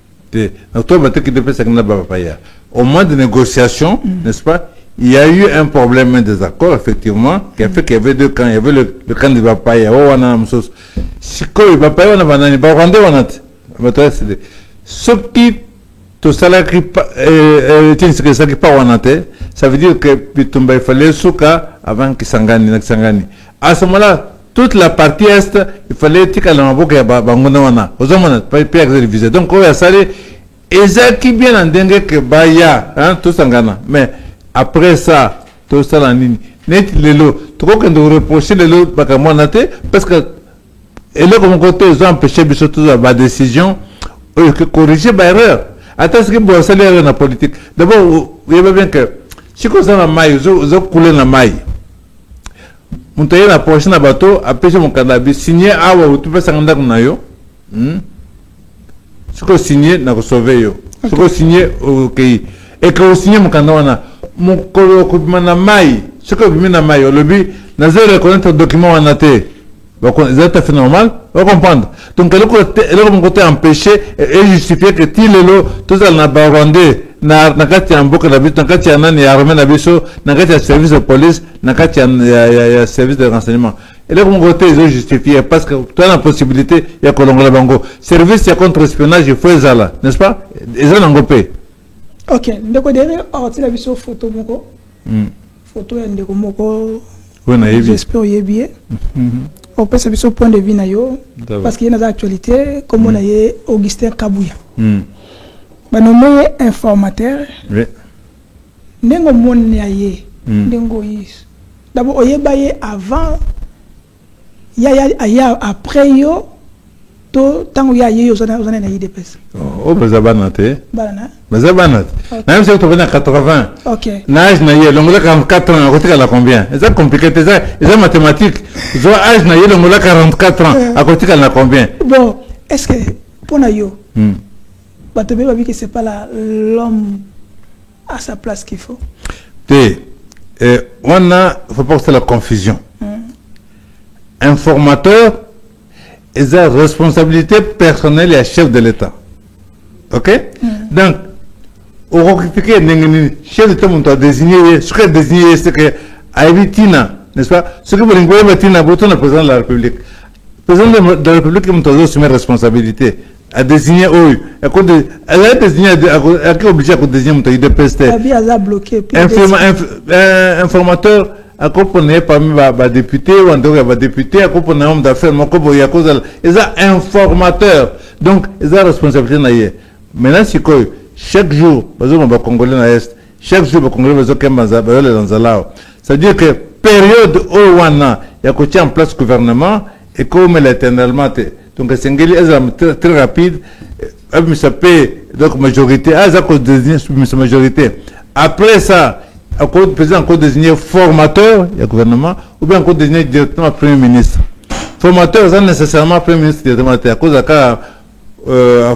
Donc toi batte qui dépêche na ba paya. Au moment de négociation, n'est-ce pas? Il y a eu un problème, un désaccord, effectivement, qui a fait qu'il y avait deux camps. Il y avait le camp de Bapaya, ce qui, tout ça, ça veut dire que il fallait souka avant qu'il s'engane. À ce moment-là, toute la partie est, il fallait que donc, on a salé, et ça qui bien en dingue que Baya, tout s'engana. Mais, après ça, tout ça en ligne. Net lelo, tu crois qu'on doit reprocher lelo parce que et là comme côté ils ont empêché surtout la décision que corriger l'erreur. Attends ce que bon ça l'erreur dans politique. D'abord, il y a bien que si comme ça la maille, ils ont coulé la maille. Mon tailleur la prochaine bateau a pêché mon cannabis signé à ou tu peux s'en na yo. Ce que signé n'a sauvé yo. Ce que signé OK. Et que signé mon cannabis mon colloque mai, ce que vous avez mai, le but, n'a pas reconnaître le document en athée. C'est tout à fait normal, vous comprenez. Donc, le côté empêché et justifié que tout ça n'a pas rendu, n'a pas été en boucle d'habitude, n'a pas été en armée d'habitude, n'a pas été en service de police, n'a pas été en service de renseignement. Et là, côté, ils ont justifié parce que tu as la possibilité, il y a Colombo Bango. Service contre-espionnage, il faut ça, n'est-ce pas? Ils ont engopé. Ok, ndeko derrière la vision photo moko. Photo ya ndeko moko. J'espère y est bien. On peut savoir son point de vue na yo parce qu'il y a dans l'actualité comme on a eu Augustin Kabouya. Ba nommé informateur. Oui. Ndengo mon yaye. Ndengo is. D'abord oyebaye avant ya après yo to tango ya yo zana na IDPS. Oh bazabanate. Balana. Bazabanate. Même si tu venais à 80. OK. N'âge na ye longola 44 ans, côté la combien? C'est compliqué c'est mathématique. Zo âge na ye longola 44 ans, à côté la combien? Bon, est-ce que pour na yo bah tu veux que c'est pas l'homme à sa place qu'il faut. On a faut pas que c'est la confusion. Informateur et sa responsabilité personnelle et chef de l'État. Ok? Donc, au rectifier, le chef de l'État a désigné, ce qu'il a désigné, c'est que Aïvitina, n'est-ce pas? Ce que vous voulez dire, c'est le président de la République. Le président de la République a assumé la responsabilité. A désigné, elle a désigné, elle est obligée de désigner le IDPS. Elle a bloqué. Informateur, accompagné parmi les députés ou en dehors des députés, accompagné homme d'affaires, ils sont informateurs. Donc, ils ont responsabilité. Maintenant, c'est que chaque jour, les Congolais dans l'Est, chaque jour, les Congolais dans Zalao. C'est-à-dire que période où on a en place le gouvernement et comme l'éternellement. Donc, c'est très rapide. Donc, majorité, à cause de majorité. Après ça, le président encore désigné formateur, il y a gouvernement, ou bien encore désigné directement Premier ministre. Formateur, c'est nécessairement Premier ministre directement, à cause de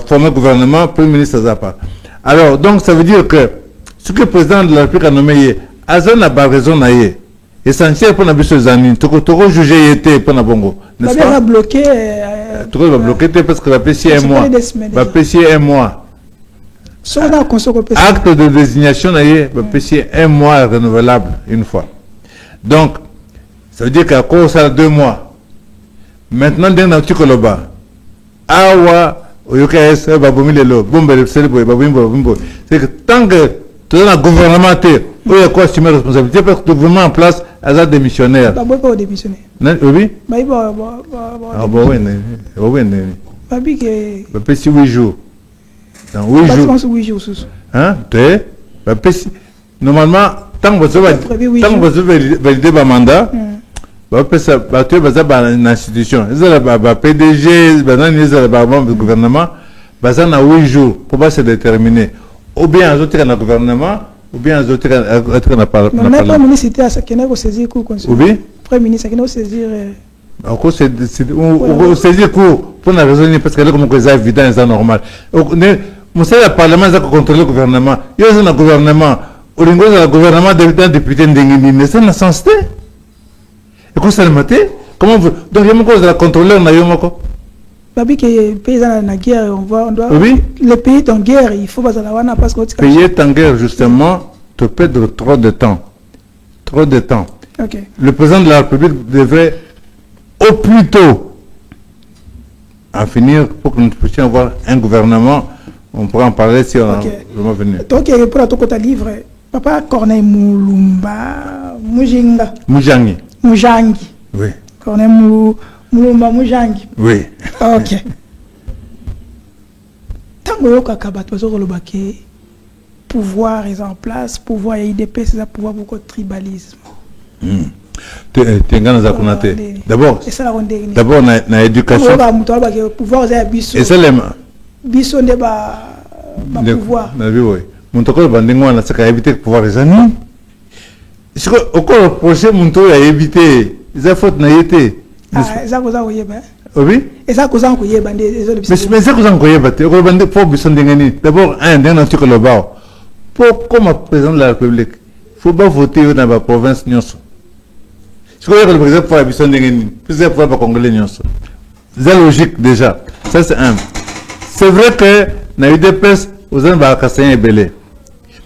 former gouvernement, Premier ministre, ça pas. Alors, donc, ça veut dire que ce que le président de la République a nommé, Azan n'a pas raison, essentiel pour les amis, tu as jugé était pour Bongo. N'est-ce pas? Bloqué. Tu vas bloquer parce que la PCI est un mois. La PCI est un mois. Acte de désignation, la PCI est un mois renouvelable une fois. Donc, ça veut dire qu'à cause de 2 mois. Maintenant, dans le Tikoloba, Awa, Oyokas, Baboumi Lelo, Bombe, c'est que tant que tu as un gouvernement, il y a quoi assumer la responsabilité parce que le gouvernement en place a démissionnaire. Bah, pas démissionner. Oui? Bah, ah, bon, oui. Babi que. Babi si 8 jours. Dans 8 jours. Pas 8 jours. Hein? Babi si. Normalement, tant que vous avez validé le mandat, babi ça, babi ça dans l'institution. Ils ont le PDG, ils ont le gouvernement, babi ça dans 8 jours pour pas se déterminer. Ou bien ils ont tiré dans le gouvernement, ou bien ils ont tiré dans le parlement. Non, le Premier ministre était à ce qu'il y a saisir coup. Oui. Le Premier ministre qui a saisir. Encore c'est saisir coup pour la raison parce que là comme c'est évident c'est normal. Mais c'est le parlement qui contrôle le gouvernement. Il y a un gouvernement. Au niveau du gouvernement d'un député d'Engini, c'est un sens. Et comment ça le maté? Comment vous donc il y a une cause de la contrôleur na yomoko. Babi que les pays dans la guerre, on doit. Oui. Les pays en guerre, il faut pas la parce que. Pays en guerre justement te perdre trop de temps. Trop de temps. Ok. Le président de la République devrait au plus tôt en finir pour que nous puissions avoir un gouvernement. On pourra en parler si on est vraiment venu. Donc, pour la toco livre, Papa Corneille Moulumba Mujinga. Mujangi. Mujangi. Oui. Corneille Moulumba Mujangi. Oui. Ok. Tango yo kakabat bazo kolobake pouvoir est en place, pouvoir IDP c'est ça pouvoir beaucoup tribalisme. D'abord na éducation. Pouvoir c'est biso. Et c'est le biso ne ba pouvoir. Na oui oui. Mon toko bandingo na saka éviter pouvoir les amis. Est-ce que au corps projet mon toko a éviter les fautes na été. Ah, ça cause oyeba. Oui. Et ça cause en oyeba mais ça cause en oyeba. Ko bande pour biso ndengani. D'abord un dernier truc le bas. Pour comme président de la République, faut pas voter dans la province nyonso. Je crois que le président pour la biso ndengani, président pour pas congolais nyonso. C'est logique déjà. Ça c'est un. C'est vrai que na UDPS aux gens ba kassayen et belé.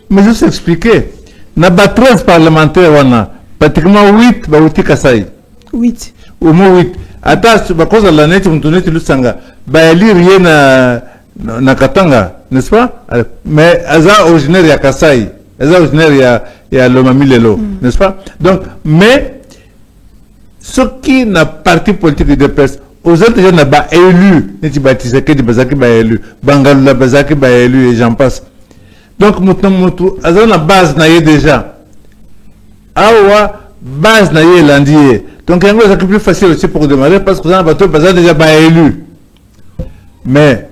Mais je vais expliquer. Na ba 13 parlementaires wana, pratiquement 8 ba uti kasai. 8. Au moins 8. Attends, ba cause de la net mtonnet lusanga. Ba élire rien na Katanga, n'est-ce pas? Mais Aza originaire ya Kasai, Aza originaire ya Lomami Lelo, n'est-ce pas? Donc, mais ce qui n'a parti politique de presse, aux autres gens n'a pas élu, n'est-ce pas? Tiseke di Bazaki ba élu, Bangalou la Bazaki ba élu et j'en passe. Donc, maintenant, Aza na base na yé déjà. Awa base na yé landier. Donc, c'est plus facile aussi pour démarrer parce que Aza na bateau Bazaki déjà ba élu. Mais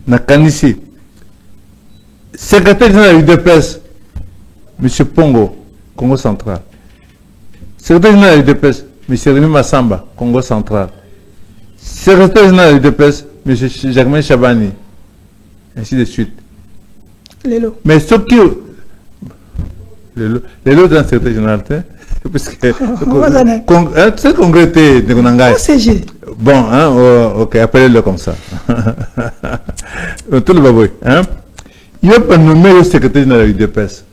na Kanisi, secrétaire général de presse, M. Pongo, Congo Central. Secrétaire général de presse, M. Rémi Massamba, Congo Central. Secrétaire général de presse, M. Jacquemin Chabani, ainsi de suite. Lélo. Mais ce qui. Lélo dans le secrétaire général, parce que. C'est congrès de Gonangaï. Bon, hein, ok, appelez-le comme ça. Tout le babouille, hein. Il va pas nommer le secrétaire général de presse.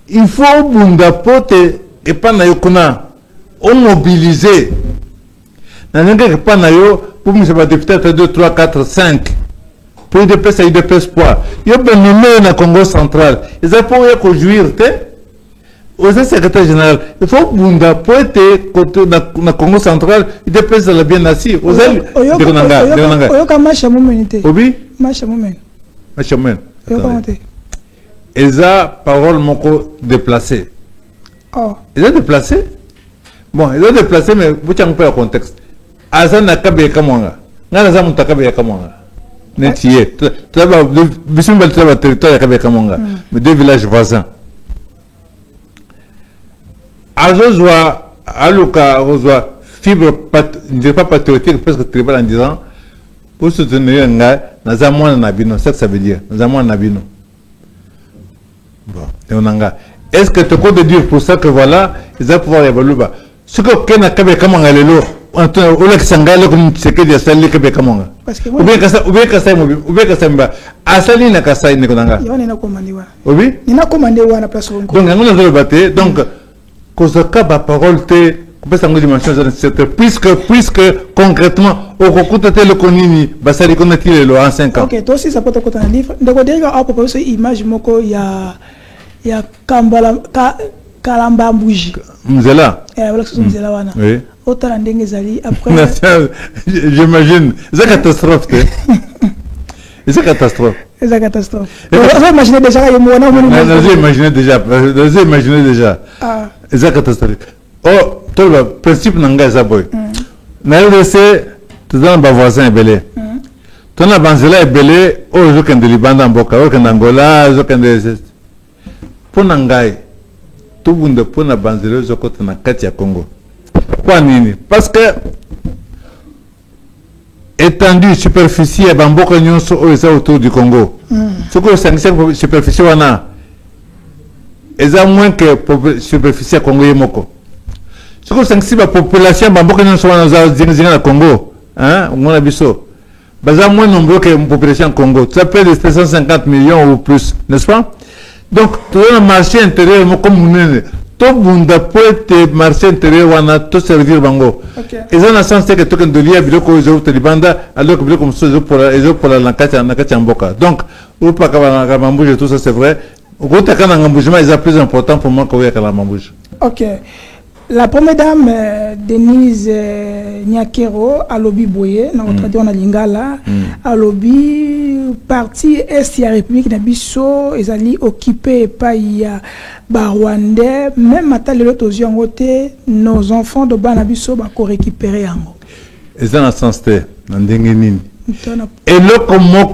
Il faut bundapote et pas na yokona on mobiliser. Na n'engage pas na yo pour me faire député 2, 3, 4, 5. Pour de presse et de presse poids. Il va pas nommer na Congo central. Ils ont pas eu jouir te. Au secrétaire général, il faut bunda poète côté na Congo central, il dépêche la bien assis. Aux ailes de Gonanga. Oyoka macha momenité. Obi? Macha moment. Macha moment. Oyoka monté. Ils ont parole moko déplacée. Oh. Ils ont déplacé. Bon, ils ont déplacé, mais vous avez un peu le contexte. Azan na kabe kamonga. Ngana za mutakabe ya kamonga. Netiye. Tu vas bisumba tu vas territoire ya kabe kamonga. Mais deux villages voisins. Azozwa, Aluka, Rozwa, fibre, je ne dirais pas patriotique, presque tribal en disant, pour soutenir un gars, Nazamouan Nabino, c'est ce que ça veut dire, Nazamouan Nabino. Bon, est-ce que tu peux dire pour ça que voilà, ils vont pouvoir évoluer? Ce que Ken a Kabe Kamanga Lelo, on a Sangalo comme ce que dit Sali Kabe Kamanga. Ou bien Kasamba, Asali Nakasai Nikonanga. Il n'a commandé. Oui? Il n'a commandé à la place. Donc, on a débattu, donc, Kozaka ba parole te peut en dimension puisque concrètement au côté le konini basali konati le en 5 ans. OK, toi aussi ça peut te côté livre. Donc déjà à propos de image moko ya Kambala Kalamba Mbouji. Mzela. Voilà que c'est Mzela wana. Oui. Autant ndenge zali après. J'imagine. C'est catastrophe. C'est catastrophe. C'est catastrophe. Vous imaginez déjà il y a vous imaginez déjà. Ah. C'est catastrophe. Oh, toi le principe nanga ça boy. Na laissé tout dans ba voisin belé. Tona banzela belé o zo kende libanda mboka o kende Angola zo kende pona ngai tout bunda pona banzela zo kota na kati ya Congo. Kwa nini? Parce que étendue superficie ya bamboka nyonso o eza autour du Congo. Ce que c'est superficie wana eza moins que superficie ya Congo yemoko. Ce que c'est la population bamboka nyonso wana za zinga na Congo, hein, ngona biso. Baza moins nombreux que la population Congo. Ça peut être 350 millions ou plus, n'est-ce pas? Donc, tout le marché intérieur, comme vous dites, tout le monde peut être marché intérieur, on a tout servir Bango. Et ça, dans le sens que tout le monde a vu que les autres Talibanda, alors que comme ça, ils ont pour la Nakati Mboka. Donc, ou pas qu'à Mambouge, tout ça, c'est vrai. Au côté de l'engagement, ils sont plus important pour moi qu'à la Mambouge. Ok. La première dame, Denise Nyakero, à Lobi Boye, on a Lingala, à Lobi, parti Est de la République Nabiso, ils allaient occuper par Rwandais, même à l'autre côté, nos enfants de Banabiso vont récupérer. Et ça, dans le sens de et là, comme mon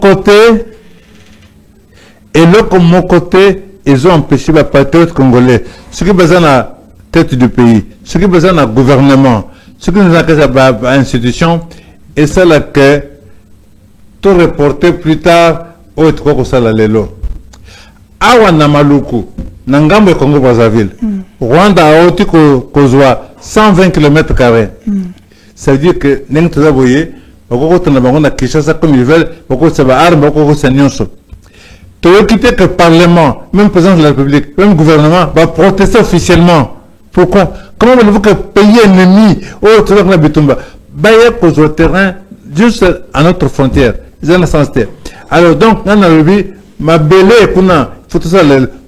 côté, ils ont empêché les patriotes congolais. Ce qui est besoin de tête du pays, ce qui est besoin d'un gouvernement, ce qui nous a créé à institution, et c'est là que tout reporté plus tard au Etoko Sala Lelo. Awa Namaluku, Nangambe Congo Brazzaville, Rwanda a oti kozwa 120 km². Ça veut dire que nous avons vu, nous avons Kinshasa comme ils veulent, nous avons armes, nous avons nyonso. Tu veux quitter que le Parlement, même le président de la République, même le gouvernement, va protester officiellement. Pourquoi? Comment voulez-vous que le pays ennemi, oh, tu vois que la Bitumba, bailler pour le terrain juste à notre frontière. Ils ont la sensité. Alors, donc, on a vu, ma belle, il faut tout ça,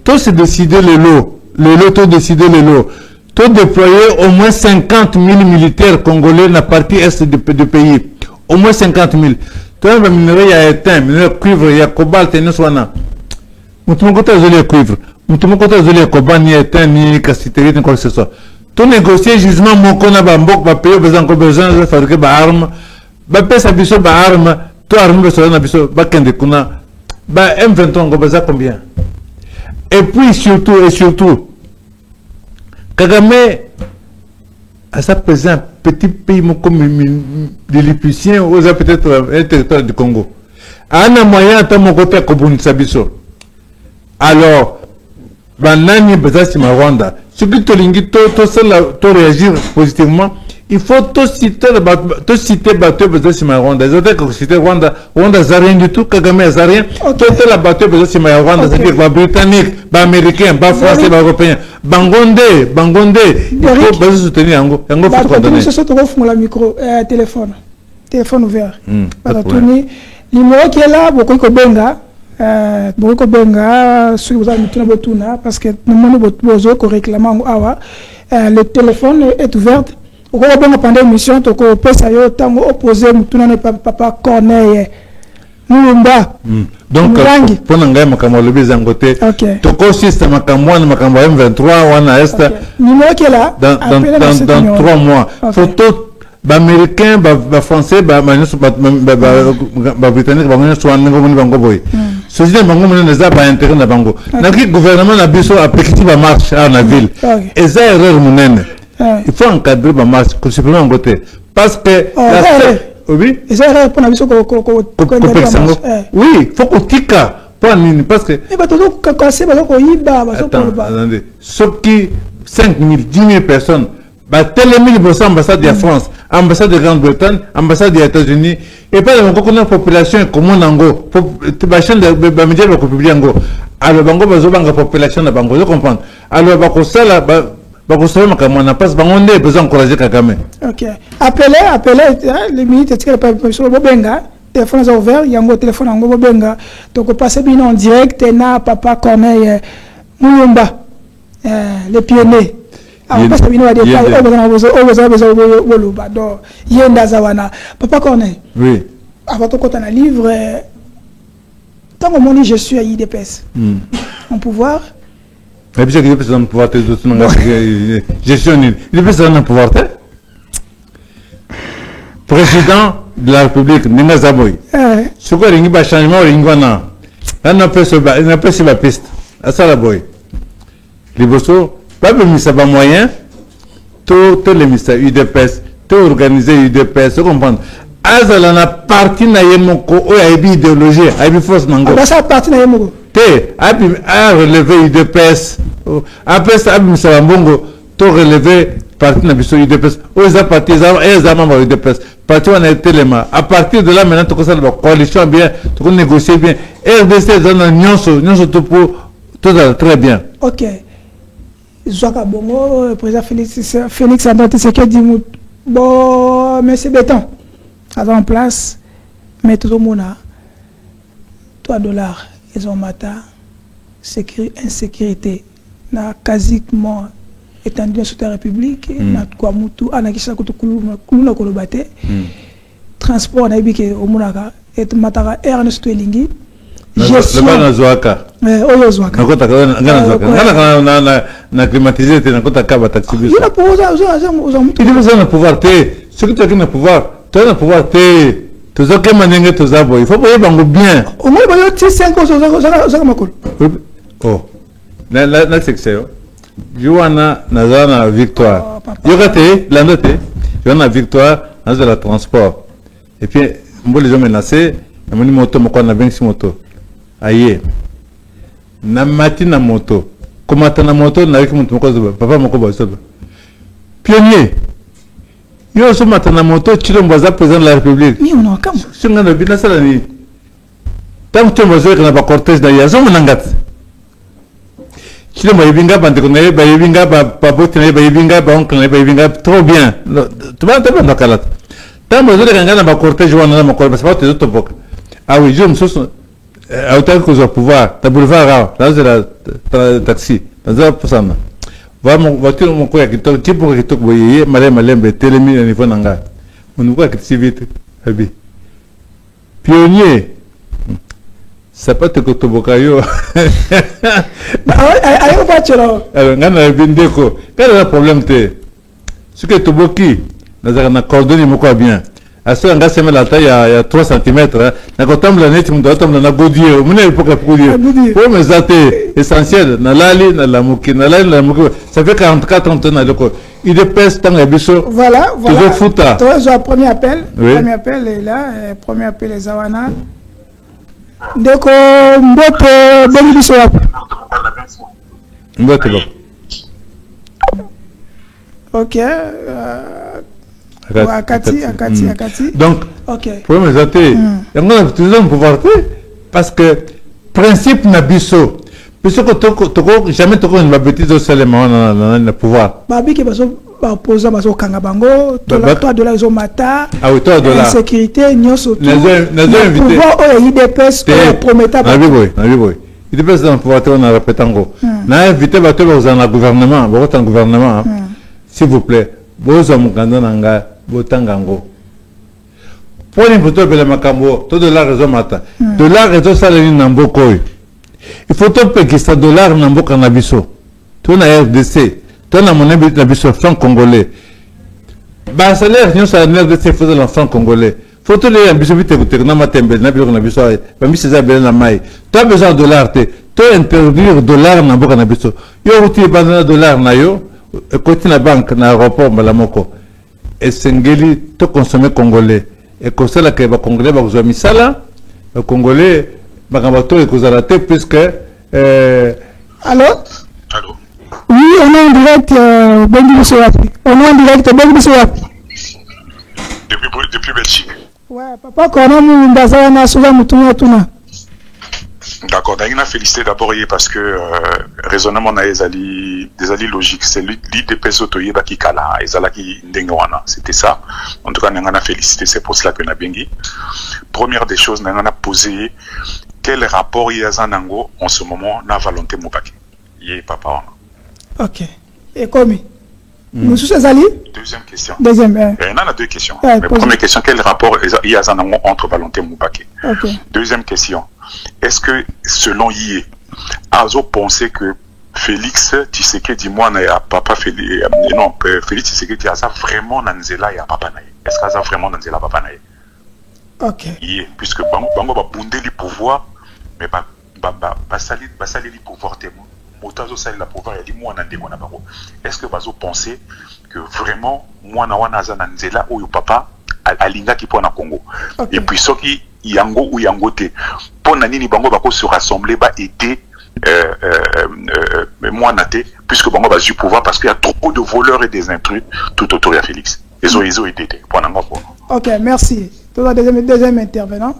tout c'est décider les lots. Les lots, tout décider les lots. Tout déployer au moins 50 000 militaires congolais dans la partie est du pays. Au moins 50 000. Tu vois, le minerai, il y a éteint, le minerai cuivre, il y a cobalt, il y a soana. Moutoumou côté le cuivre. Moutoumou côté le cobalt, ni éteint, ni cassiterie, ni quoi que ce soit. Tout négocier jugement, mon qu'on a bambok, va payer, besoin de fabriquer des armes. Va payer sa biseau, des armes. Tout arme, besoin de biseau, va kende kuna. Bah, M23, on a besoin combien? Et puis, surtout, Kagame, à sa présence, petit pays comme des Liputiens, ou peut-être un territoire du Congo. À un moyen, à mon côté, Kobuni Sabiso. Alors, Banani Bazasima Rwanda, ce qui te réagir positivement, il faut tout citer bateau Bazasima Rwanda. Les autres qui citent Rwanda, Rwanda n'a rien du tout, Kagame n'a rien. Tout la bateau Bazasima Rwanda, c'est-à-dire les Britanniques, les Américains, les Français, les Européens. Bangondé, il faut soutenir Yango. Yango faut condamner. Ce soir, on va micro, téléphone ouvert. Numéro qui est là, beaucoup de benga, ceux qui vous avez mis botuna, parce que nous avons réclamé le téléphone est ouvert. Au cours de l'émission, tu peux opposer papa Corneille. Donc, pour nous, système M23, on a numéro qui est là dans 3 mois. Photo Américain, Français, Britannique, ceci n'est pas intérêt de Bango. Le gouvernement a besoin d'appliquer la marche à la ville. Et ça, erreur monnaie. Il faut encadrer la marche, simplement en côté. Parce que oui, oui, il faut qu'on tique. Parce que ceux qui 5 000, 10 000 personnes, tel 1000% ambassade de France, ambassade de Grande-Bretagne, ambassade des États-Unis, et pas la population commune en go, la chaîne de médias de publier en go. Alors, Bango, la population de Bango, je comprends. Alors, Bakosa, on a pas besoin d'encourager Kagame. Ok. Appelez, les minutes, Bobenga, téléphone est ouvert, il y a un téléphone en Bobenga. Donc, passez bien en direct, na Papa Corneille Mouyomba. les pionniers. Papa Corneille. Oui. Avant quand on a livre, tant qu'on dit je suis à IDPS, mon pouvoir. Et puis je suis en pouvoir, je suis en IDPS en pouvoir. Président de la République, Nina Zaboy. Ce qu'on a un changement, on a fait sur la piste. À ça la boy. Les bossos, pas de ministère moyen, tous les ministères UDPS, tout organisé UDPS, vous comprenez? Azala na parti na yemoko o ya idéologie, a force mango. Ah ça parti na yemoko. Te a relevé UDPS. Après ça ministère mbongo, to relevé parti na biso UDPS. O za parti za membre UDPS. Parti on a été les mains. À partir de là maintenant to ça la coalition bien, to négocier bien. RDC dans nyonso tout pour tout très bien. OK. Zoaka bongo président Félix Antoine Tshisekedi dit bon mais c'est béton. En place, mais tout le monde a $3, ils ont matin, insécurité, na quasiment étendu sur la République, na quoi moutou, anakisha kuluna kolobate, transport na ibike omunaka, et matara Ernest Elingi. Le bas na Zoaka. Oyo Zoaka. Na climatisé, na kota kaba taxi bus. Il a pouvoir, il a pouvoir, ce que tu as dit na pouvoir. Tu as pouvoir te zoke manenge to zabo il faut pas bango bien au moins ba yo 5 ans za makolo oh na section Joana na victoire yo gâté landote Joana victoire dans la transport et puis mbo les hommes menacés na moni moto moko na 26 moto aye na mati na moto komata na moto na avec moto moko papa moko ba soba pionnier. Yo so matana moto Chilomboza président de la République. Oui, on a comme. Si on a bien ça la nuit. Tant que Chilomboza qu'on a pas cortège d'ailleurs, on mangat. Chilomboza binga bande qu'on est, binga pas bottine, binga pas oncle, binga trop bien. Tu vas te prendre calat. Tant que Chilomboza qu'on a pas cortège on a pas cortège parce que tu te poques. Ah oui, je me suis à autant que je pouvoir, ta boulevard là, là taxi, là pour ça. Voiture mon quoi qui toque pour qui toque boyer malem télémi au niveau nanga on voit que c'est vite habi pionnier ça peut te kotobokayo ayo voiture alors ngana bindeko quel est le problème te ce que toboki na cordonnier moko bien à ce nga sema la taille à 3 cm na kotamla net mu dotamla na godier mu ne poka godier pour me zater essentiel na lali na la muki na lali la muki ça fait 44 ans na loko il dépêche tant biso voilà toujours futa toi je premier appel est là premier appel est Zawana ndeko mbote bongi biso wapi mbote OK Akati. Donc, okay. Pour me zater, on a toujours un pouvoir parce que principe nabiso, puisque jamais toko une bêtise au seulement le pouvoir. Babi qui va poser baso kangabango, toi de la zomata. Ah oui, toi de la sécurité, nyoso. Le pouvoir au IDPS promettant. Il dépêche dans le pouvoir on a répété en gros. Na invité bateau dans le gouvernement, votre gouvernement, s'il vous plaît. Boza mukanda nanga botangango pour une photo bela makambo to de la raison mata de la raison salini namboko il faut to pekisa dollar namboka na biso to na RDC to na monnaie na biso franc congolais ba salaire nyo sa na RDC faut de franc congolais faut to les biso vite ko na matembe na biso na biso ba misi za bela na mai to besoin de dollar te to interdire dollar namboka na biso yo uti bana dollar na yo côté la banque na aéroport malamoko et sengeli to consommer congolais et comme ça là que ba congolais ba kozwa misala ba congolais ba kambato et kozala te puisque allô oui on est en direct bongi biso wapi on est en direct bongi biso wapi depuis Belgique ouais papa kona mu ndaza na sola mutuna tuna. D'accord, on a félicité d'abord parce que raisonnement des alliés logiques, c'est l'IDPS autoyeba qui kala, ezala qui ndengwana, c'était ça. En tout cas, on a félicité, c'est pour cela que on a bien dit. Première des choses, on a posé quel rapport il y a en ce moment na volonté Moubaki. Yé papa. Ok. Et comme Monsieur Azali? Deuxième question. Deuxième. Il y en a deux questions. Première question, quel rapport il y a entre Valentin Moubake? Okay. Deuxième question, est-ce que selon Yé, Azo pensait que Félix Tshisekedi moi na papa Félix non Félix Tshisekedi a ça vraiment Nanzela ya papa naï? Est-ce qu'il a vraiment Nanzela papa naï? Ok. Yé, puisque bango ba bundé le pouvoir mais ba sali le pouvoir témoin. Motazo sali la pouvoir et dit moi na ndeko na bango. Est-ce que bazo penser que vraiment moi na wana za Nanzela ou papa alinga qui pour na Congo? Okay. Et puis ce qui yango ou yango te pour na nini bango bako se rassembler ba aider moi naté puisque bango ba du pouvoir parce qu'il y a trop de voleurs et des intrus tout autour de Félix. Ils ont aidé pour na ngoko. OK, merci. Tout le deuxième intervenant.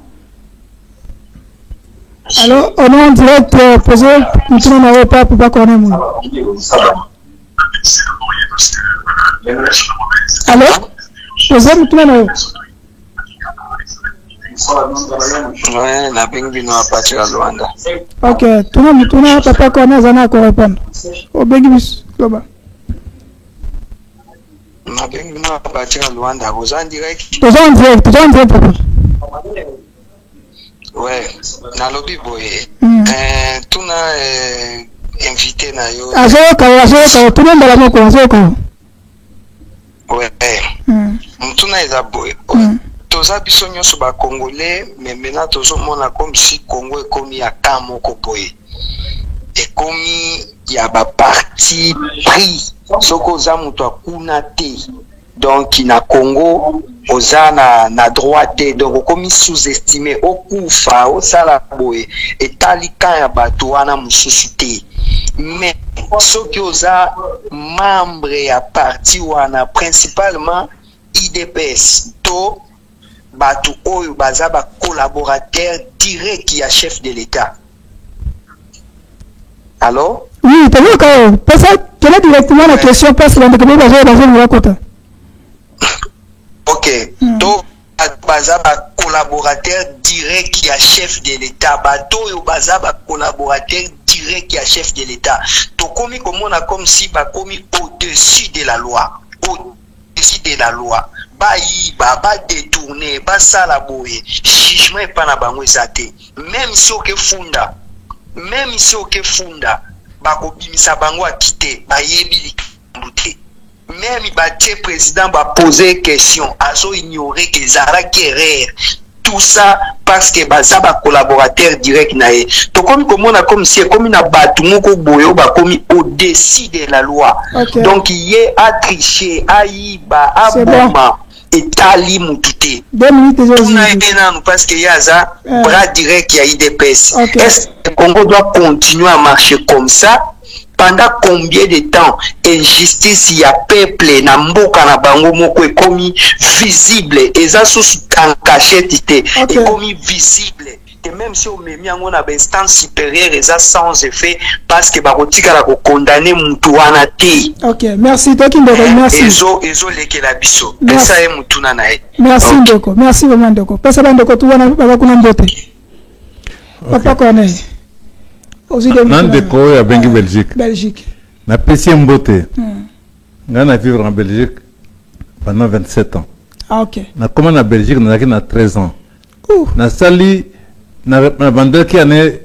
Alors, on est en direct posé maintenant na pas pour pas connaître moi. Allô? Posé maintenant na Ouais, la bengi no apati à Luanda. Ok, tuna papa kona zana ko répondre. O bengi bis loba. La bengi no apati à Luanda, vous en direct. Vous en direct papa. Ouais, na lobby boy. Tuna invité na yo. Azo tuna ndala moko azo. Ouais. Tuna eza boy. Toza biso nyonso ba congolais mais maintenant tozomona comme si Congo ekomi ya ka moko boye ekomi ya ba parti pris soko oza mutu akuna te donc na Congo oza na droit te donc okomi sous-estimé okufa osala boye etali ka ya bato wana mosusu te mais soki oza membre ya parti wana principalement IDPS to Batu Oyo Bazaba collaborateur direct qui a chef de l'État. Allô? Oui, tu vois que parce que directement la question passe dans le côté. Ok. Donc Bazaba collaborateur direct qui a chef de l'État. Batu Oyo Bazaba collaborateur direct qui a chef de l'État. Donc comme si ba commis au-dessus de la loi. Au-dessus de la loi. Ba détourner, ba sala boye, jugement pas na bango ezate. Même si oke funda, ba ko bimisa bango a quitter, ba yebi likambuté. Même ba tie président ba poser question, azo ignorer que zara guerrière. Tout ça parce que baza ba collaborateur direct na e. To comme comme si comme na batu moko boyo ba komi au-dessus de la loi. Okay. Donc il a triché, aïba, aboma. Etali mutute. 2 minutes parce qu'il y a ça bras direct qui a IDPS. Okay. Est-ce que le Congo doit continuer à marcher comme ça pendant combien de temps? Injustice il y a peuple na mboka na bango moko ekomi visible et ça sous en cachette ekomi visible. Et même si on met mis en instance supérieure et ça sans effet parce que barotika la condamner mutuana te. Ok, merci Dokindoko, merci. Ezo leke la biso. Esa e mutuna na e. Merci Ndoko, merci vraiment Ndoko. Pesa bandoko tu wana baba kuna mbote. Papa kone. Ozi de Ndeko ya bengi Belgique. Na pesi mbote. Ngana vivre en Belgique pendant 27 ans. Ah ok. Na comment na Belgique na 13 ans. Na sali na bandel qui année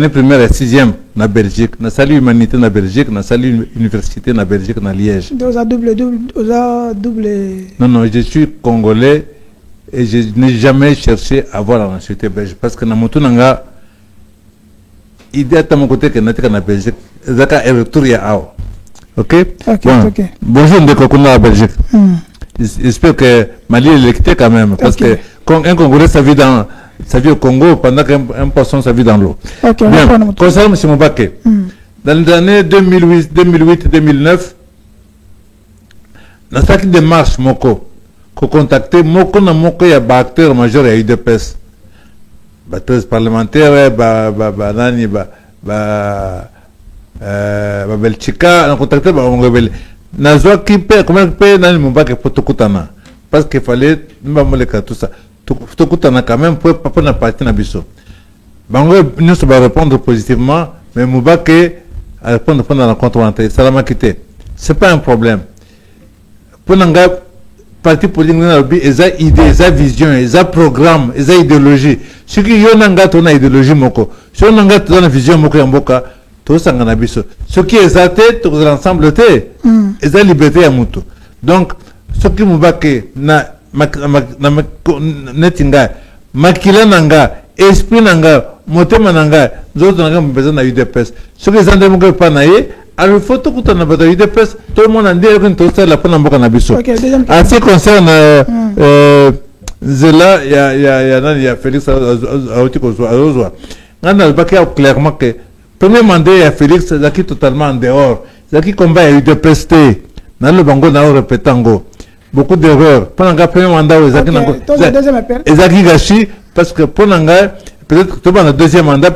première et 6e na Belgique, na sali humanité na Belgique, na sali université na Belgique na Liège. Double. Non, je suis congolais et je n'ai jamais cherché à avoir la nationalité belge parce que na moto nanga idée à mon côté que natika na Belgique, zaka est retour ya ao. OK? Bon. Bonjour de Kokuna à Belgique. J'espère que Mali est électé quand même parce que quand un Congolais sa vie au Congo pendant qu'un poisson sa vie dans l'eau. Okay, bien, concernant M. Moubake, dans les années 2008-2009, dans cette démarche, Moko, contacter Moko na Moko ya acteur majeur et UDPS, batteuse parlementaire, Nani, Belchika, on a contacté Rebelle. Nazwa qui paie, comment paie Nani Moubake pour Tokutana, parce qu'il fallait nous tout ça. Tout quand même pour pas na partie na biso. Bango nous va répondre positivement mais Moubake à répondre pendant la rencontre. Salama Kité. Ce n'est pas un problème. Pour nous, parti politique, ils ont idée, ils ont vision, ils ont programme, ils ont idéologie. Ce qui est une idéologie, ce qui est une vision, ce qui est athée, tout l'ensemble, ils ont liberté à Moutou. Donc, ce qui m'a dit, netinga, makila nanga, esprit nanga, motema nanga, d'autres nanga besoin de UDPS. Ce que les gens pas naïe, alors il faut tout qu'on a besoin de UDPS. Tout le monde a dit que tout ça la peine d'embarquer na biso. En ce qui concerne Zela, il y a Félix Aouzwa. On a le clairement que premier mandat il y a Félix Zaki totalement en dehors. Zaki combat UDPS. Dans le bango na répétango. Beaucoup d'erreurs. Pendant le premier mandat, Ezaki Gachi, parce que pendant peut-être que dans le deuxième mandat,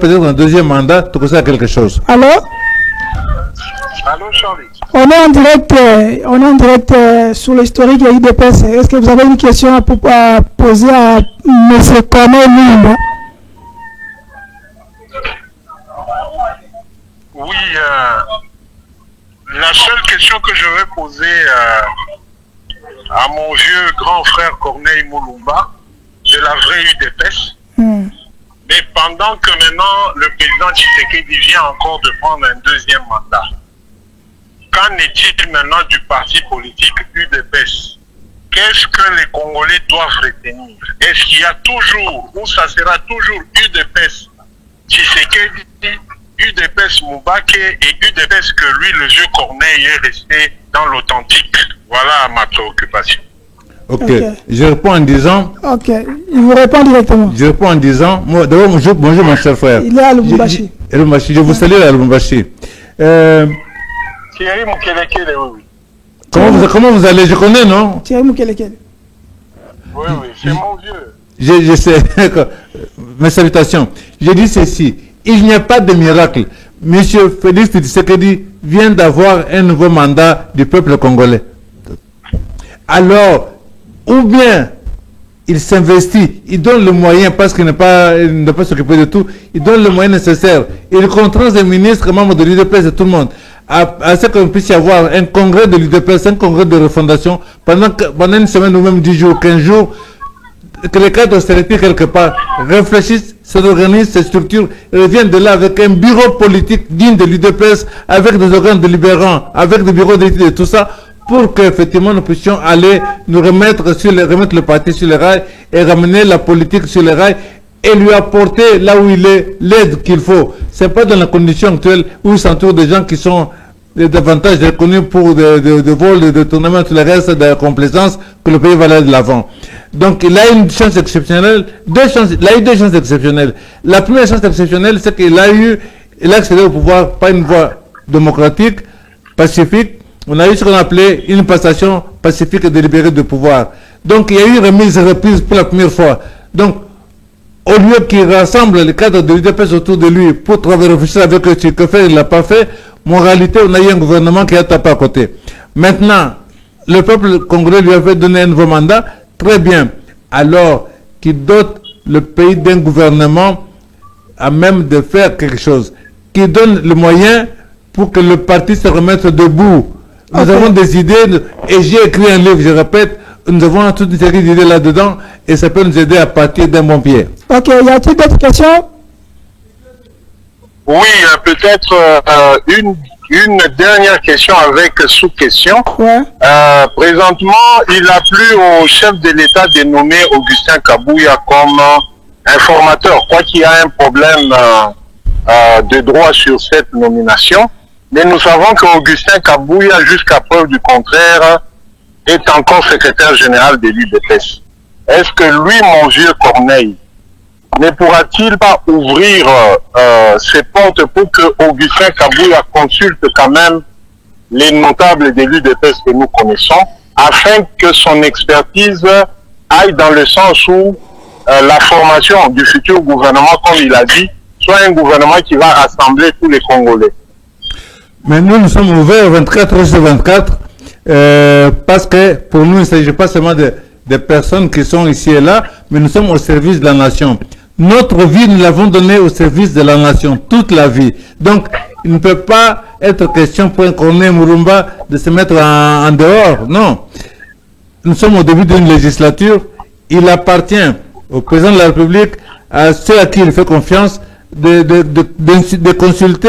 tu connais quelque chose. Allô? Allô, Charlie? On est en direct sur l'historique de l'IDPS. Est-ce que vous avez une question à poser à M. Corneille Lumumba? Oui, la seule question que je vais poser à mon vieux grand frère Corneille Moulumba, de la vraie UDPS. Mais pendant que maintenant le président Tshisekedi vient encore de prendre un deuxième mandat, qu'en est-il maintenant du parti politique UDPS? Qu'est-ce que les Congolais doivent retenir? Est-ce qu'il y a toujours, ou ça sera toujours UDPS Tshisekedi, UDPS Moubake et UDPS que lui, le vieux Corneille, est resté dans l'authentique? Voilà ma préoccupation. Ok, je réponds en disant... Ok, il vous répond directement. Je réponds en disant... D'abord, bonjour mon cher frère. Il est à Lubumbashi. Je vous salue à Lubumbashi. Thierry Moukelekele, oui. Comment vous allez? Je connais, non? Thierry Moukelekele. Oui, c'est mon vieux. Je sais. Mes salutations. Je dis ceci. Il n'y a pas de miracle. Monsieur Félix Tshisekedi vient d'avoir un nouveau mandat du peuple congolais. Alors, ou bien il s'investit, il donne le moyen parce qu'il ne doit pas s'occuper de tout, il donne le moyen nécessaire, il contraint les ministres, membres de l'UDPS et tout le monde, à ce qu'on puisse y avoir un congrès de l'UDPS, un congrès de refondation, pendant une semaine ou même 10 jours, 15 jours, que les cadres d'austérité quelque part réfléchissent, s'organisent, se structurent, reviennent de là avec un bureau politique digne de l'UDPS, avec des organes délibérants, avec des bureaux d'études et tout ça, pour qu'effectivement nous puissions aller nous remettre le parti sur les rails et ramener la politique sur les rails et lui apporter là où il est l'aide qu'il faut. Ce n'est pas dans la condition actuelle où il s'entoure des gens qui sont davantage reconnus pour de vols, de détournements, tout le reste de complaisance que le pays va aller de l'avant. Donc il a une chance exceptionnelle, il a eu deux chances exceptionnelles. La première chance exceptionnelle, c'est qu'il a accédé au pouvoir par une voie démocratique, pacifique. On a eu ce qu'on appelait une passation pacifique et délibérée de pouvoir. Donc il y a eu remise et reprise pour la première fois. Donc au lieu qu'il rassemble les cadres de l'UDPS autour de lui pour travailler, réfléchir avec eux, ce que fait, il ne l'a pas fait. Mais en réalité, on a eu un gouvernement qui a tapé à côté. Maintenant, le peuple congolais lui avait donné un nouveau mandat. Très bien. Alors qu'il dote le pays d'un gouvernement à même de faire quelque chose, qui donne le moyen pour que le parti se remette debout. Nous avons des idées, et j'ai écrit un livre, je répète, nous avons toute une série d'idées là-dedans, et ça peut nous aider à partir d'un bon pied. Ok, y a-t-il d'autres questions? Oui, peut-être une dernière question avec sous-question. Ouais. Présentement, il a plu au chef de l'État de nommer Augustin Kabouya comme informateur. Quoi qu'il y a un problème de droit sur cette nomination, mais nous savons qu'Augustin Kabouya, jusqu'à preuve du contraire, est encore secrétaire général de l'UDPS. Est-ce que lui, mon vieux Corneille, ne pourra-t-il pas ouvrir ses portes pour que Augustin Kabouya consulte quand même les notables de l'UDPS que nous connaissons, afin que son expertise aille dans le sens où la formation du futur gouvernement, comme il a dit, soit un gouvernement qui va rassembler tous les Congolais? Mais nous sommes ouverts 24/24 parce que pour nous, il ne s'agit pas seulement de personnes qui sont ici et là, mais nous sommes au service de la nation. Notre vie, nous l'avons donnée au service de la nation, toute la vie. Donc, il ne peut pas être question pour un Corneille Mulumba de se mettre en dehors. Non. Nous sommes au début d'une législature. Il appartient au président de la République, à ceux à qui il fait confiance, de consulter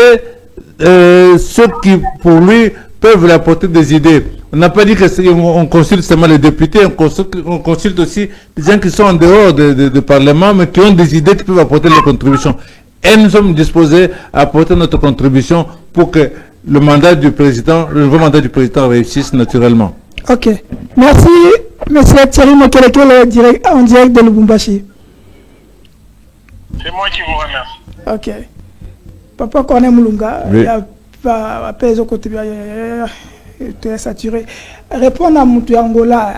ceux qui, pour lui, peuvent lui apporter des idées. On n'a pas dit qu'on consulte seulement les députés, on consulte aussi des gens qui sont en dehors du Parlement, mais qui ont des idées qui peuvent apporter leur contribution. Et nous sommes disposés à apporter notre contribution pour que le mandat du président, le nouveau mandat du président réussisse naturellement. Ok. Merci, monsieur Thierry Mokeleke, en direct de Lubumbashi. C'est moi qui vous remercie. Ok. Papa Corneille Mulumba, il y a pas au côté bien saturé. Répondre à Moutou Angola,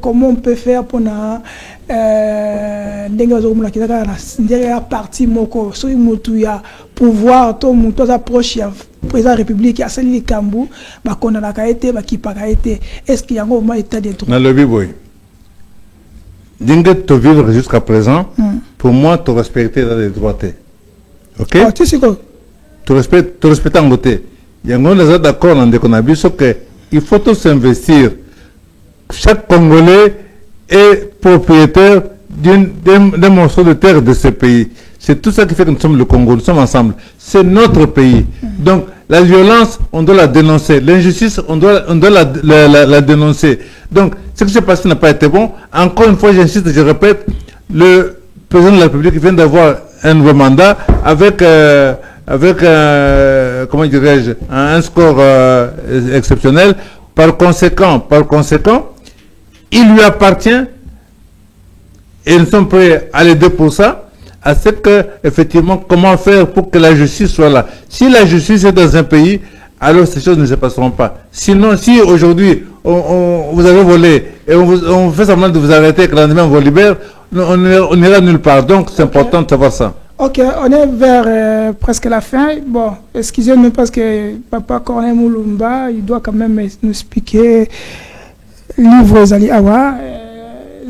comment on peut faire pour derrière parti moko so Moutou ya pouvoir to Moutou approche président de la République à Sali Kambou ba kona ka été ba ki pa ka été est-ce qu'il y a un moment état de droit dans le biboy dingue te vivre jusqu'à présent pour moi tu respecter les droits. OK? Ah, tu sais quoi? Tu respectes en côté. Il y a un gens d'accord dans qu'on a vu que il faut tous s'investir. Chaque Congolais est propriétaire d'un morceau de terre de ce pays. C'est tout ça qui fait que nous sommes le Congo, nous sommes ensemble. C'est notre pays. Donc la violence, on doit la dénoncer. L'injustice, on doit la dénoncer. Donc ce qui s'est passé n'a pas été bon. Encore une fois, j'insiste, je répète, le président de la République vient d'avoir un nouveau mandat avec comment dirais-je, un score exceptionnel. Par conséquent, il lui appartient, et nous sommes prêts à l'aider pour ça, à ce que, effectivement, comment faire pour que la justice soit là. Si la justice est dans un pays, alors ces choses ne se passeront pas. Sinon, si aujourd'hui, vous avez volé, et on fait semblant de vous arrêter, et que le lendemain on vous libère, on ira nulle part. Donc, c'est important de savoir ça. Ok, on est vers presque la fin. Bon, excusez-nous parce que Papa Corneille Mulumba, il doit quand même nous expliquer livre Zali Awa,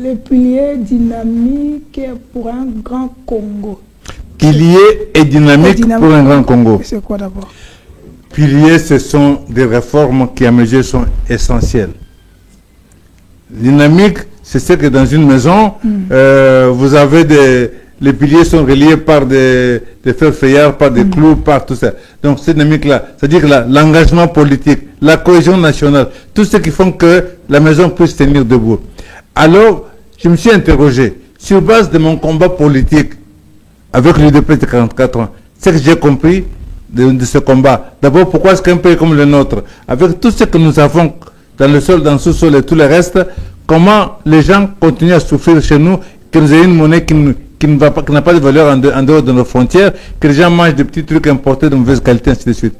les piliers dynamiques pour un grand Congo. Piliers et dynamiques pour un grand Congo. C'est quoi d'abord? Piliers, ce sont des réformes qui à mes yeux sont essentielles. Dynamique, c'est ce que dans une maison, vous avez les piliers sont reliés par des fers feuillards, par des clous, par tout ça. Donc cette dynamique-là, c'est-à-dire l'engagement politique, la cohésion nationale, tout ce qui font que la maison puisse tenir debout. Alors, je me suis interrogé, sur base de mon combat politique avec l'UDP de 44 ans, ce que j'ai compris de ce combat. D'abord, pourquoi est-ce qu'un pays comme le nôtre, avec tout ce que nous avons dans le sol, dans le sous-sol et tout le reste, comment les gens continuent à souffrir chez nous, que nous ayons une monnaie qui n'a pas de valeur en dehors de nos frontières, que les gens mangent des petits trucs importés de mauvaise qualité, ainsi de suite.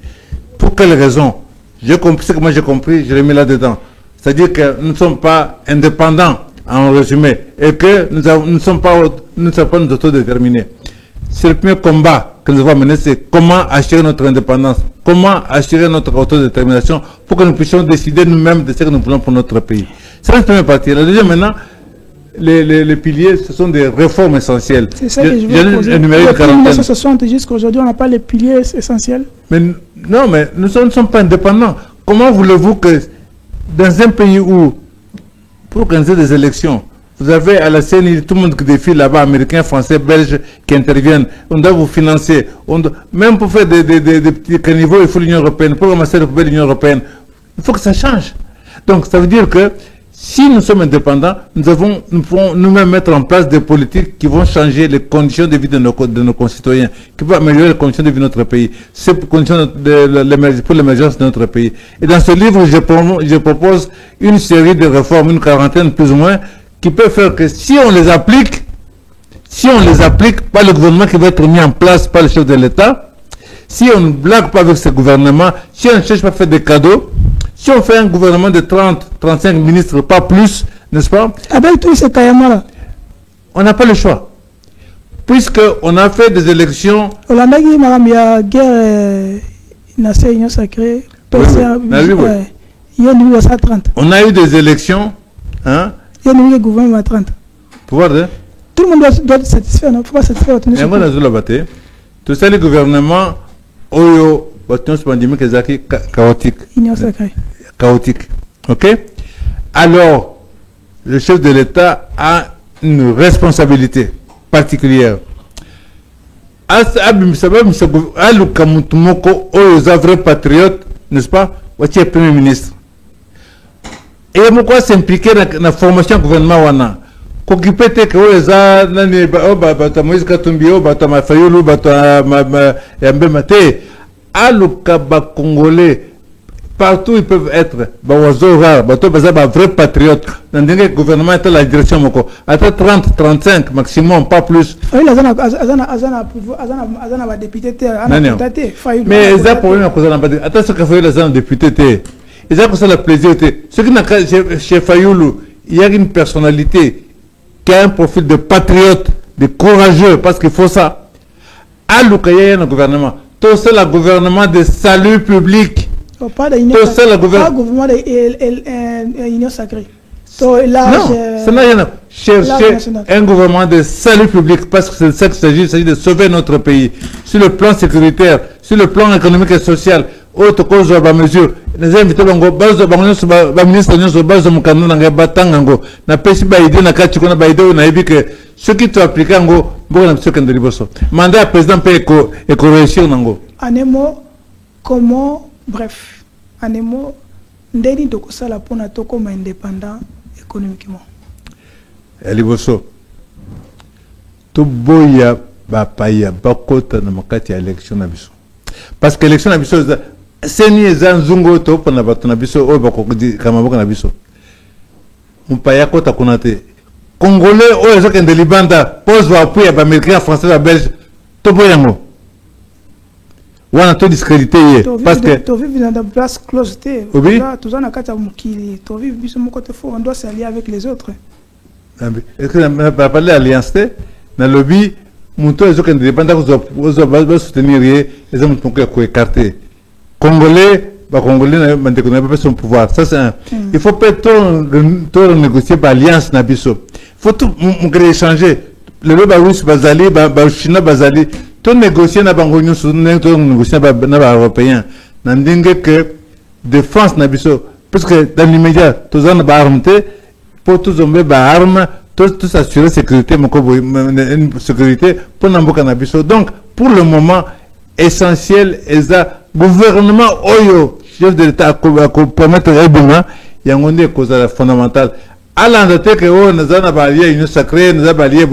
Pour quelle raison? J'ai compris ce que moi j'ai compris, je l'ai mis là-dedans. C'est-à-dire que nous ne sommes pas indépendants, en résumé, et que nous ne sommes pas nous autodéterminés. C'est le premier combat que nous devons mener, c'est comment assurer notre indépendance, comment assurer notre autodétermination pour que nous puissions décider nous-mêmes de ce que nous voulons pour notre pays. C'est la première partie. La deuxième, maintenant, les piliers, ce sont des réformes essentielles. C'est ça que je veux poser. Depuis 1960 jusqu'à aujourd'hui, on n'a pas les piliers essentiels. Mais non, mais nous ne sommes pas indépendants. Comment voulez-vous que dans un pays où, pour organiser des élections, vous avez à la CENI tout le monde qui défile là-bas, américains, français, belges, qui interviennent, on doit vous financer. Même pour faire des petits caniveaux, il faut l'Union européenne. Pour ramasser le poubelle de l'Union européenne, il faut que ça change. Donc ça veut dire que si nous sommes indépendants, nous pouvons nous-mêmes mettre en place des politiques qui vont changer les conditions de vie de nos concitoyens, qui vont améliorer les conditions de vie de notre pays. C'est pour l'émergence de notre pays. Et dans ce livre, je propose une série de réformes, une quarantaine plus ou moins, qui peut faire que si on les applique par le gouvernement qui va être mis en place par le chef de l'État, si on ne blague pas avec ce gouvernement, si on ne cherche pas à faire des cadeaux, si on fait un gouvernement de 30, 35 ministres, pas plus, n'est-ce pas? Avec tous ces caillaments-là, on n'a pas le choix. Puisqu'on a fait des élections. On a guerre, une sacrée. On a eu des élections. Hein? Il y a un gouvernement à 30. Pouvoir de? Tout le monde doit être satisfait, non? Il ne faut pas satisfaire. Tout ça, les gouvernements, bato se bandimi que zaki chaotique. Union sacrée. Chaotique. OK? Alors, le chef de l'État a une responsabilité particulière. Vrai patriote, n'est-ce pas? Voici le Premier ministre. Et pourquoi s'impliquer dans la formation gouvernement? Qu'occuper tes que nani bata Moïse Katumbi bata Mafayulu bata Yambemate aluka ba congolais partout ils peuvent être bawazo rare bato baza ba vrai patriote dans le gouvernement est la direction moko à 30 35 maximum pas plus. Azana ba député mais ça problème cause na ba attends ce que fait les gens députés ils ont ça le plaisir ce qui n'a chez Fayulu il y a une personnalité qui a un profil de patriote, de courageux, parce qu'il faut ça. À l'Ukraine, le gouvernement. Tout c'est le gouvernement de salut public. Tout c'est le gouvernement de l'Union sacrée. Non, ça n'a rien à chercher un gouvernement de salut public, parce que c'est ça qu'il s'agit. Il s'agit de sauver notre pays. Sur le plan sécuritaire, sur le plan économique et social, autre cause de mesure. Les invités bango base de ministre de base de mukando nanga batangango na pesi ba idée na kati kona ba idée na que ce qui tu appliquer ngo beaucoup na second de liboso mandat président pe éco réussir nango anemo comment bref anemo ndeni to kosala pona to comme indépendant économiquement liboso to boya ba paya bakota na makati ya élection na biso parce que élection na biso seni zanzungo to pona batona biso o bakokudi kama boka na biso mpaya kota konate congolais o ezoke de libanda pose va appuyer ba américain français ba belge to boyango wana to discrédité parce que to vivre dans la place close té là tout ça na kata mukili to vivre biso moko te faut on doit s'allier avec les autres est-ce que on va parler alliance té na lobby muto ezoke de libanda ko soutenir les hommes ko écarter Congolais, Congolais n'a pas son pouvoir. Ça c'est un. Il faut pas tout négocier par alliance nabiso. Il faut tout échanger. Le lobby russe bazali, Chine bazali, tout négocier na bangonyo tout négocier na européen. N'andingue que défense nabiso. Parce que dans l'immédiat, tous en armes pour tous hommes armes, tous assurer sécurité, une sécurité pour n'importe nabiso. Donc pour le moment essentiel est ça. Gouvernement Oyo, chef de l'État, pour permettre Rebuna, il y a une cause fondamentale. À l'endroit que nous avons balié une sacrée, nous avons balié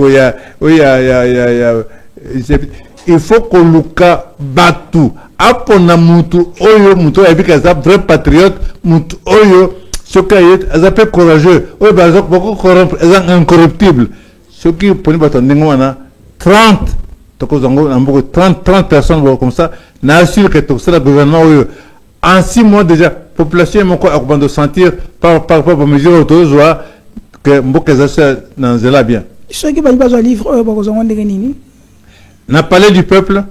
il faut que Luka batu. Apona mutu Oyo, mutu avec un vrai patriote, mutu Oyo, ce qui est un peu courageux, Oyo, beaucoup corrompre, incorruptible. Ce qui pour nous battre 30. 30 personnes comme ça, n'assure que tout ça, le gouvernement, en 6 mois déjà, la population est de sentir par mesure autour que Mbokazacha n'en est bien. Ce qui va pas livre, n'a parlé du peuple,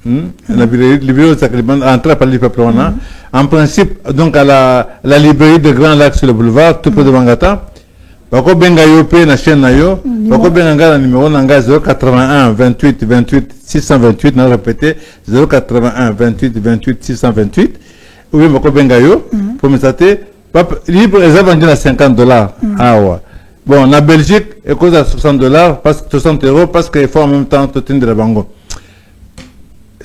la librairie sacrément entrer à parler du peuple, en principe, donc à la librairie de Grand Lac sur le boulevard, tout près de Bangata. Bako benga yo pe na chaîne na yo bako benga ngala numéro nanga 081 28 28 628 na répéter 081 28 28 628 ou bien bako benga yo pour me sater libre les vendu à $50 ah ouais bon na Belgique et cause à $60 parce que 60 € parce qu'il faut en même temps tout de la bango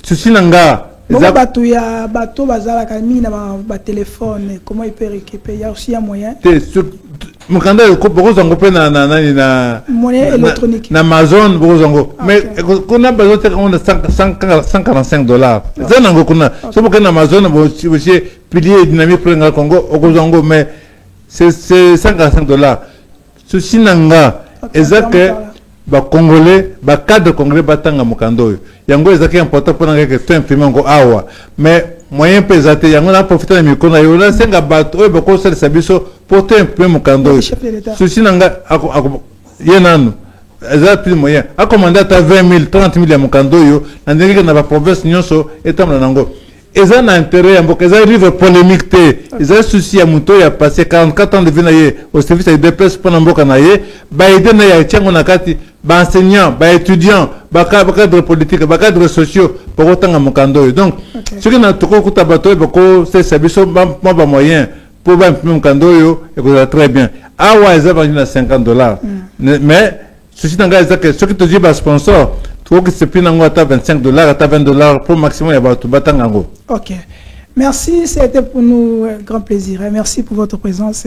ceci nanga bateau ya bateau bazala kami na ba téléphone comment il peut récupérer il y a aussi un moyen mukanda beaucoup zango pe na monnaie électronique na Amazon beaucoup zango mais kuna bazo te on a $145 ça nango kuna so beaucoup na Amazon bo aussi pilier dynamique pour le Congo au zango mais c'est $145 ceci nanga ezake ba congolais ba cadre congolais batanga mukando yango ezaki important pour nga que tu imprimer ngo awa mais moyen pesate yango na profiter na mikona yo la senga bato oyo bako sala sabiso pour tu imprimer mukando ceci nanga yenanu eza plus moyen a commander ta 20 000 30 000 ya mukando yo na ndenge na ba province nyonso etamla nango eza na intérêt ya mboka eza livre polémique te eza souci ya moto ya passé 44 ans de vie na ye au service ya DPS mpona mboka na ye baide na ya tiango na kati enseignants, étudiants, cadres politiques, cadres sociaux, pour autant à mon candidat. Donc, ce qui n'a pas c'est pas moyen pour mon candidat, et très bien. Ah ouais, ils ont $50. Mais, ceci n'engage que ce qui te dit, sponsor, tu vois que c'est plus $25, $20 pour maximum, il y a tout battant. Ok. Merci, c'était pour nous un grand plaisir. Merci pour votre présence.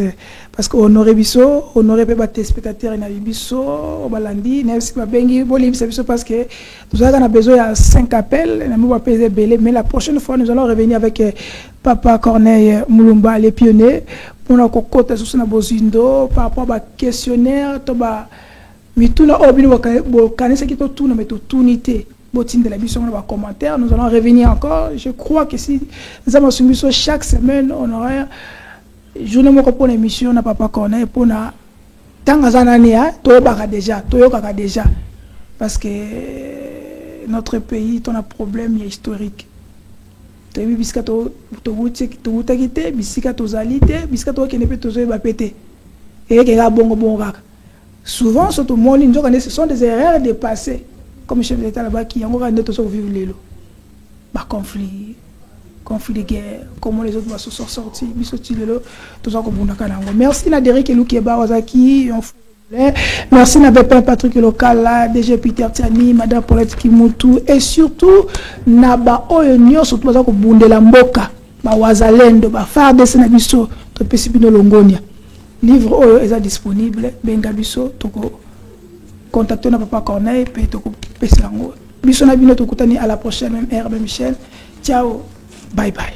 Parce qu'honoré Bisso, honoré les spectateurs, Bisso, Obalandi, parce que nous avons besoin de 5 appels, mais la prochaine fois, nous allons revenir avec Papa Corneille Moulumba, les pionniers, pour nous côté sur nos Bozindo, par rapport à questionnaire, mais tout le commentaire, nous allons revenir encore. Je crois que si nous avons suivi chaque semaine, on aurait journée pour l'émission, on n'a pas connaître pour na déjà parce que notre pays a un problème historique. Souvent, ce sont des erreurs de passé. Comme chef d'État là-bas qui ont vivre conflit de guerre, comment les autres vont se sortir, tout ça comme merci Naderi Kelukeba Wazaki, merci Nabé Patrick Local, DG Peter Tiani, Madame Paulette Kimutu et surtout Naba Oyonyo surtout ça comme Bundela Mboka, ba Wazalendo, ba Farde Senabiso, to Pesipino Longonia. Livre est disponible, Bengabiso, Toko. Contactez notre Papa Corneille, à la prochaine, même heure, même chaîne. Ciao, bye bye.